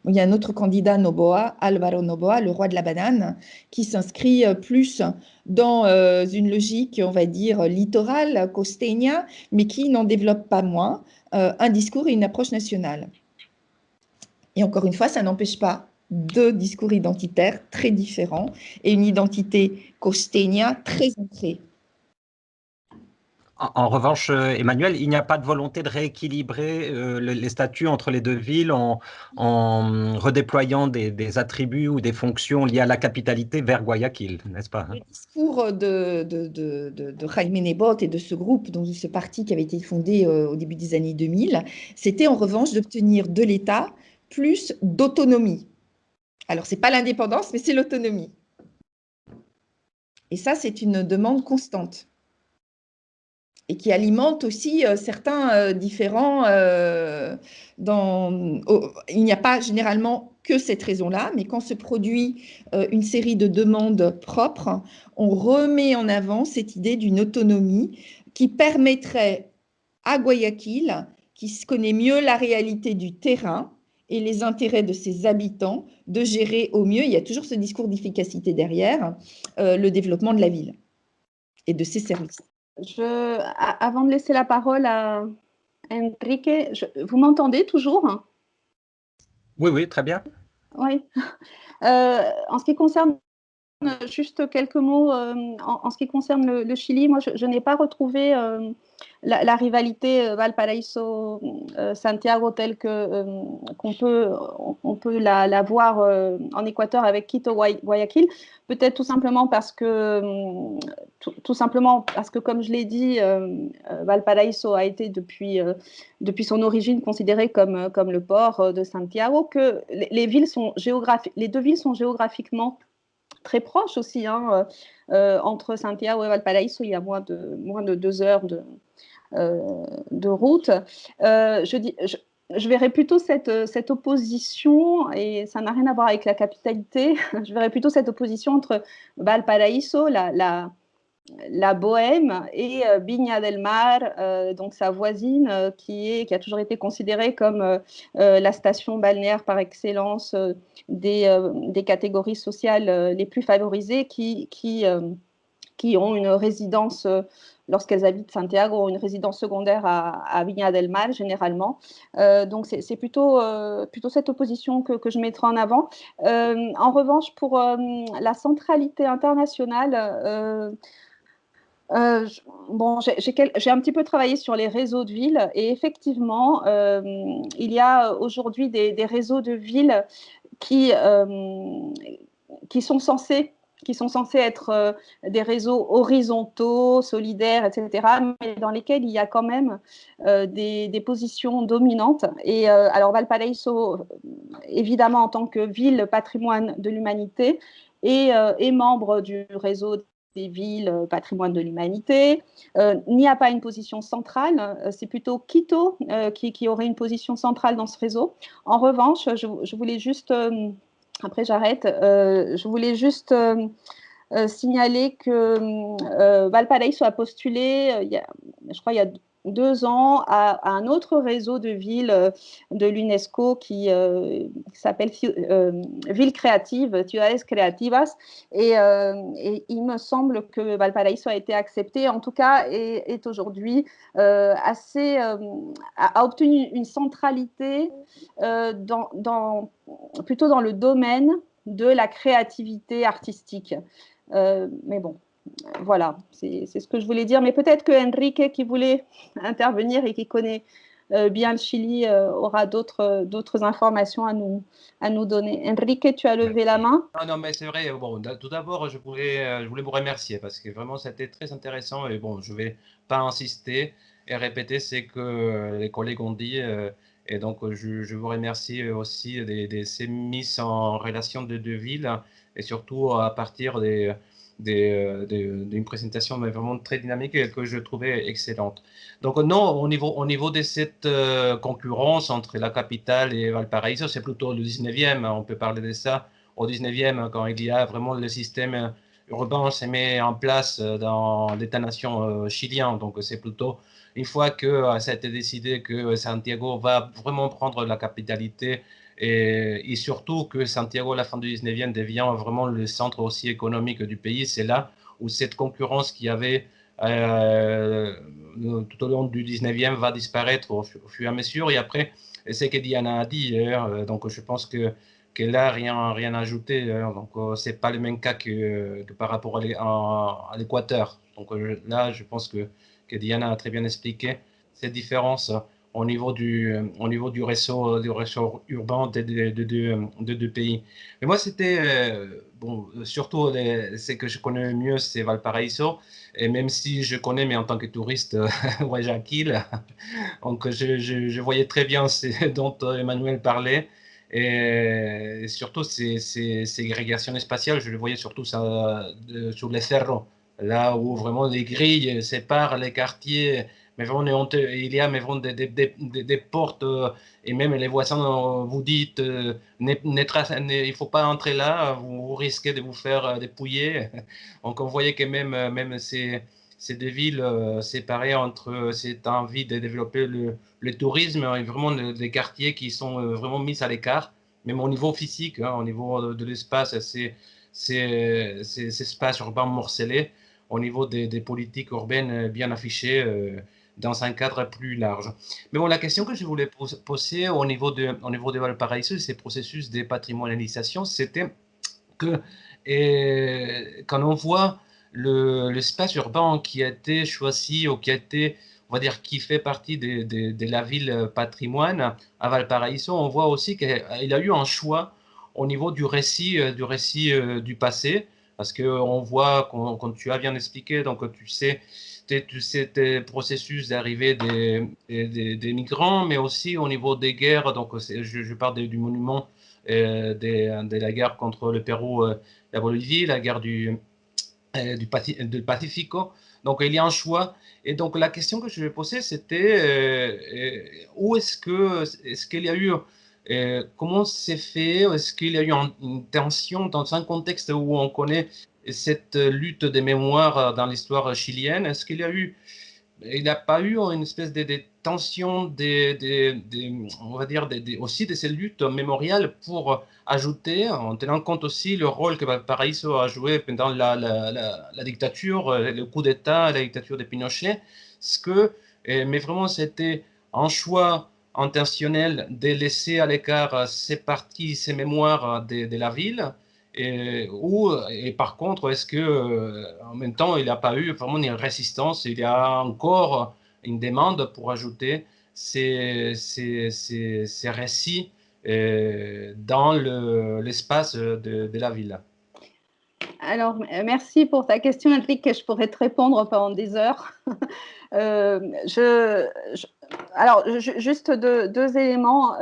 Il y a un autre candidat, Noboa, Álvaro Noboa, le roi de la banane, qui s'inscrit plus dans une logique, on va dire, littorale, costeña, mais qui n'en développe pas moins un discours et une approche nationale. Et encore une fois, ça n'empêche pas deux discours identitaires très différents et une identité costeña très ancrée. En revanche, Emmanuel, il n'y a pas de volonté de rééquilibrer les statuts entre les deux villes en redéployant des attributs ou des fonctions liées à la capitalité vers Guayaquil, n'est-ce pas? Le discours de Jaime Nebot et de ce groupe, donc ce parti qui avait été fondé au début des années 2000, c'était en revanche d'obtenir de l'État plus d'autonomie. Alors, ce n'est pas l'indépendance, mais c'est l'autonomie. Et ça, c'est une demande constante. Et qui alimente aussi certains différents. Il n'y a pas généralement que cette raison-là, mais quand se produit une série de demandes propres, on remet en avant cette idée d'une autonomie qui permettrait à Guayaquil, qui connaît mieux la réalité du terrain et les intérêts de ses habitants, de gérer au mieux, il y a toujours ce discours d'efficacité derrière, le développement de la ville et de ses services. Avant de laisser la parole à Enrique, vous m'entendez toujours? Oui, oui, très bien. Oui. En ce qui concerne juste quelques mots en ce qui concerne le Chili, moi je n'ai pas retrouvé la rivalité Valparaíso-Santiago telle qu'on peut la voir en Équateur avec Quito-Guayaquil. Peut-être tout simplement parce que, comme je l'ai dit, Valparaíso a été depuis son origine considéré comme le port de Santiago, que les deux villes sont géographiquement très proche aussi, hein, entre Santiago et Valparaíso, il y a moins de 2 heures de route. Je verrais plutôt cette opposition, et ça n'a rien à voir avec la capitalité, je verrais plutôt cette opposition entre Valparaíso, la Bohème, et Viña del Mar, donc sa voisine, qui a toujours été considérée comme la station balnéaire par excellence des catégories sociales les plus favorisées qui ont une résidence, lorsqu'elles habitent Santiago, ont une résidence secondaire à Viña del Mar généralement. Donc c'est plutôt cette opposition que je mettrai en avant. En revanche, pour la centralité internationale, j'ai un petit peu travaillé sur les réseaux de villes et effectivement, il y a aujourd'hui des réseaux de villes qui sont censés être des réseaux horizontaux, solidaires, etc., mais dans lesquels il y a quand même des positions dominantes. Et alors Valparaíso, évidemment, en tant que ville patrimoine de l'humanité, est membre du réseau des villes patrimoine de l'humanité, n'y a pas une position centrale, c'est plutôt Quito qui aurait une position centrale dans ce réseau. En revanche, je voulais juste, après j'arrête, je voulais juste signaler que Valparaíso a postulé, je crois il y a 2 ans, à un autre réseau de villes de l'UNESCO qui s'appelle Villes créatives, Ciudades Creativas, et il me semble que Valparaíso a été accepté, en tout cas est aujourd'hui a obtenu une centralité plutôt dans le domaine de la créativité artistique. Mais bon, voilà, c'est ce que je voulais dire. Mais peut-être que Enrique, qui voulait intervenir et qui connaît bien le Chili, aura d'autres informations à nous donner. Enrique, tu as levé la main. Non, mais c'est vrai. Bon, tout d'abord, je voulais vous remercier parce que vraiment, c'était très intéressant. Et bon, je ne vais pas insister et répéter ce que les collègues ont dit. Et donc, je vous remercie aussi de ces mises en relation de deux villes et surtout à partir d'une présentation mais vraiment très dynamique et que je trouvais excellente. Donc non, au niveau de cette concurrence entre la capitale et Valparaíso, c'est plutôt le 19e, on peut parler de ça, au 19e, quand il y a vraiment le système urbain se met en place dans l'État-nation chilien. Donc c'est plutôt une fois que ça a été décidé que Santiago va vraiment prendre la capitalité et surtout que Santiago, à la fin du 19e, devient vraiment le centre aussi économique du pays. C'est là où cette concurrence qu'il y avait tout au long du 19e va disparaître au fur et à mesure. Et après, c'est que Diana a dit, donc je pense que là, rien à ajouter. Donc, ce n'est pas le même cas que par rapport à l'Équateur. Donc là, je pense que Diana a très bien expliqué cette différence au niveau du réseau urbain de deux pays. Mais moi, c'était, bon, surtout ce que je connais le mieux, c'est Valparaíso. Et même si je connais, mais en tant que touriste, Guayaquil, donc je voyais très bien ce dont Emmanuel parlait. Et surtout, ces ségrégations spatiales, je le voyais surtout ça, sur les cerros, là où vraiment les grilles séparent les quartiers mais vraiment, il y a mais vraiment des portes, et même les voisins vous dites, il ne faut pas entrer là, vous risquez de vous faire dépouiller. Donc on voyait que même c'est des villes séparées entre cette envie de développer le tourisme et vraiment des quartiers qui sont vraiment mis à l'écart, même au niveau physique, hein, au niveau de l'espace, ces espaces urbains morcelés, au niveau des politiques urbaines bien affichées dans un cadre plus large. Mais bon, la question que je voulais poser au niveau de Valparaiso, ces processus de patrimonialisation, c'était que quand on voit l'espace urbain qui a été choisi ou qui a été, on va dire, qui fait partie de la ville patrimoine à Valparaiso, on voit aussi qu'il y a eu un choix au niveau du récit du passé, parce qu'on voit, quand tu as bien expliqué, donc tu sais, des processus d'arrivée des migrants, mais aussi au niveau des guerres, donc je parle du monument de la guerre contre le Pérou, la Bolivie, la guerre du Pacifico. Donc il y a un choix. Et donc la question que je vais poser, c'était où est-ce qu'il y a eu, comment c'est fait, est-ce qu'il y a eu une tension dans un contexte où on connaît cette lutte des mémoires dans l'histoire chilienne, est-ce qu'il y a eu, il n'y a pas eu une espèce de tension, on va dire, aussi de ces luttes mémoriales pour ajouter, en tenant compte aussi le rôle que Valparaiso a joué pendant la dictature, le coup d'État, la dictature de Pinochet, mais vraiment c'était un choix intentionnel de laisser à l'écart ces parties, ces mémoires de la ville. Et par contre, est-ce que en même temps, il n'y a pas eu vraiment une résistance, il y a encore une demande pour ajouter ces récits dans l'espace de la ville? Alors, merci pour ta question, Enrique. Je pourrais te répondre pendant des heures. Alors, juste deux éléments.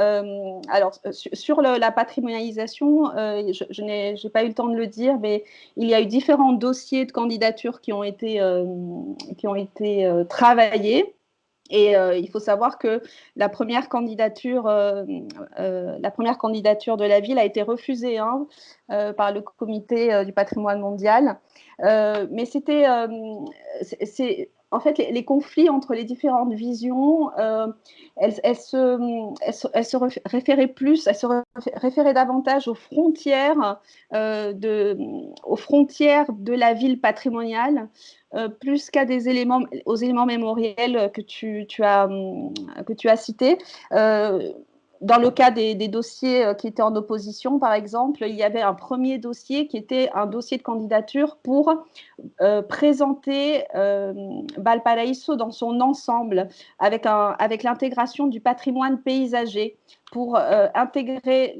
Alors, sur la patrimonialisation, je n'ai pas eu le temps de le dire, mais il y a eu différents dossiers de candidature qui ont été travaillés. Et il faut savoir que la première candidature de la ville a été refusée par le comité du patrimoine mondial. Mais en fait, les conflits entre les différentes visions, elles se référaient davantage aux frontières de la ville patrimoniale, plus qu'à aux éléments mémoriels que tu as cités. Dans le cas des dossiers qui étaient en opposition, par exemple, il y avait un premier dossier qui était un dossier de candidature pour présenter Valparaiso dans son ensemble, avec l'intégration du patrimoine paysager, pour intégrer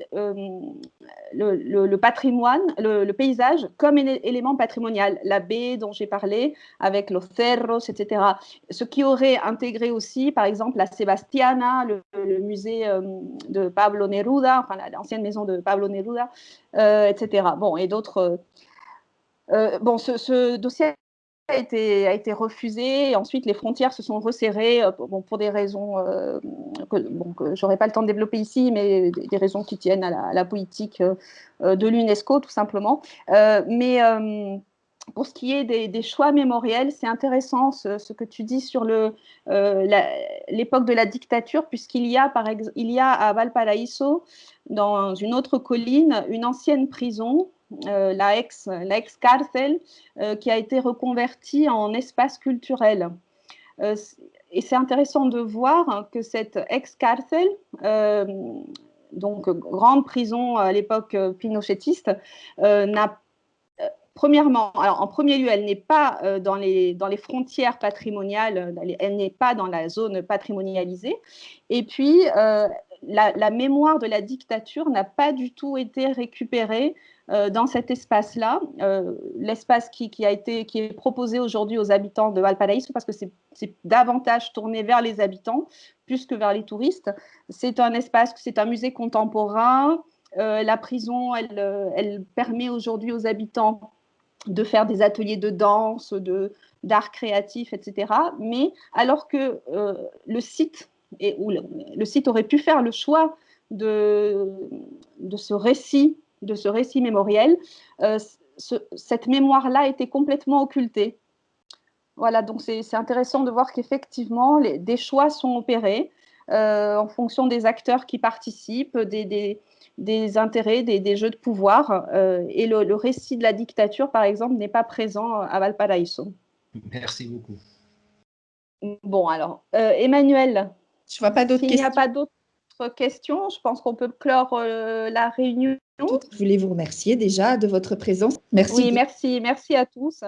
le patrimoine, le paysage comme élément patrimonial. La baie dont j'ai parlé, avec los cerros, etc. Ce qui aurait intégré aussi, par exemple, la Sebastiana, le musée de Pablo Neruda, enfin l'ancienne maison de Pablo Neruda, etc. Bon, et d'autres. Bon, ce dossier a été refusé, et ensuite les frontières se sont resserrées pour des raisons que je n'aurai pas le temps de développer ici, mais des raisons qui tiennent à la politique de l'UNESCO, tout simplement. Mais pour ce qui est des choix mémoriels, c'est intéressant ce que tu dis sur l'époque de la dictature, puisqu'il y a à Valparaiso, dans une autre colline, une ancienne prison, la ex-cárcel, qui a été reconvertie en espace culturel. Et c'est intéressant de voir que cette ex-cárcel, donc grande prison à l'époque pinochetiste, n'a premièrement, alors en premier lieu, elle n'est pas dans les frontières patrimoniales, elle n'est pas dans la zone patrimonialisée. Et puis, la mémoire de la dictature n'a pas du tout été récupérée dans cet espace-là. L'espace qui est proposé aujourd'hui aux habitants de Valparaiso, parce que c'est davantage tourné vers les habitants plus que vers les touristes. C'est un espace, c'est un musée contemporain. La prison, elle permet aujourd'hui aux habitants de faire des ateliers de danse, d'art créatif, etc. Mais alors que le site aurait pu faire le choix de ce récit mémoriel, cette mémoire-là était complètement occultée. Voilà, donc c'est intéressant de voir qu'effectivement, des choix sont opérés en fonction des acteurs qui participent, des intérêts, des jeux de pouvoir. Et le récit de la dictature, par exemple, n'est pas présent à Valparaiso. Merci beaucoup. Bon, alors, Emmanuel, je vois pas d'autres s'il n'y a pas d'autres questions, je pense qu'on peut clore la réunion. Je voulais vous remercier déjà de votre présence. Merci. Oui, merci à tous.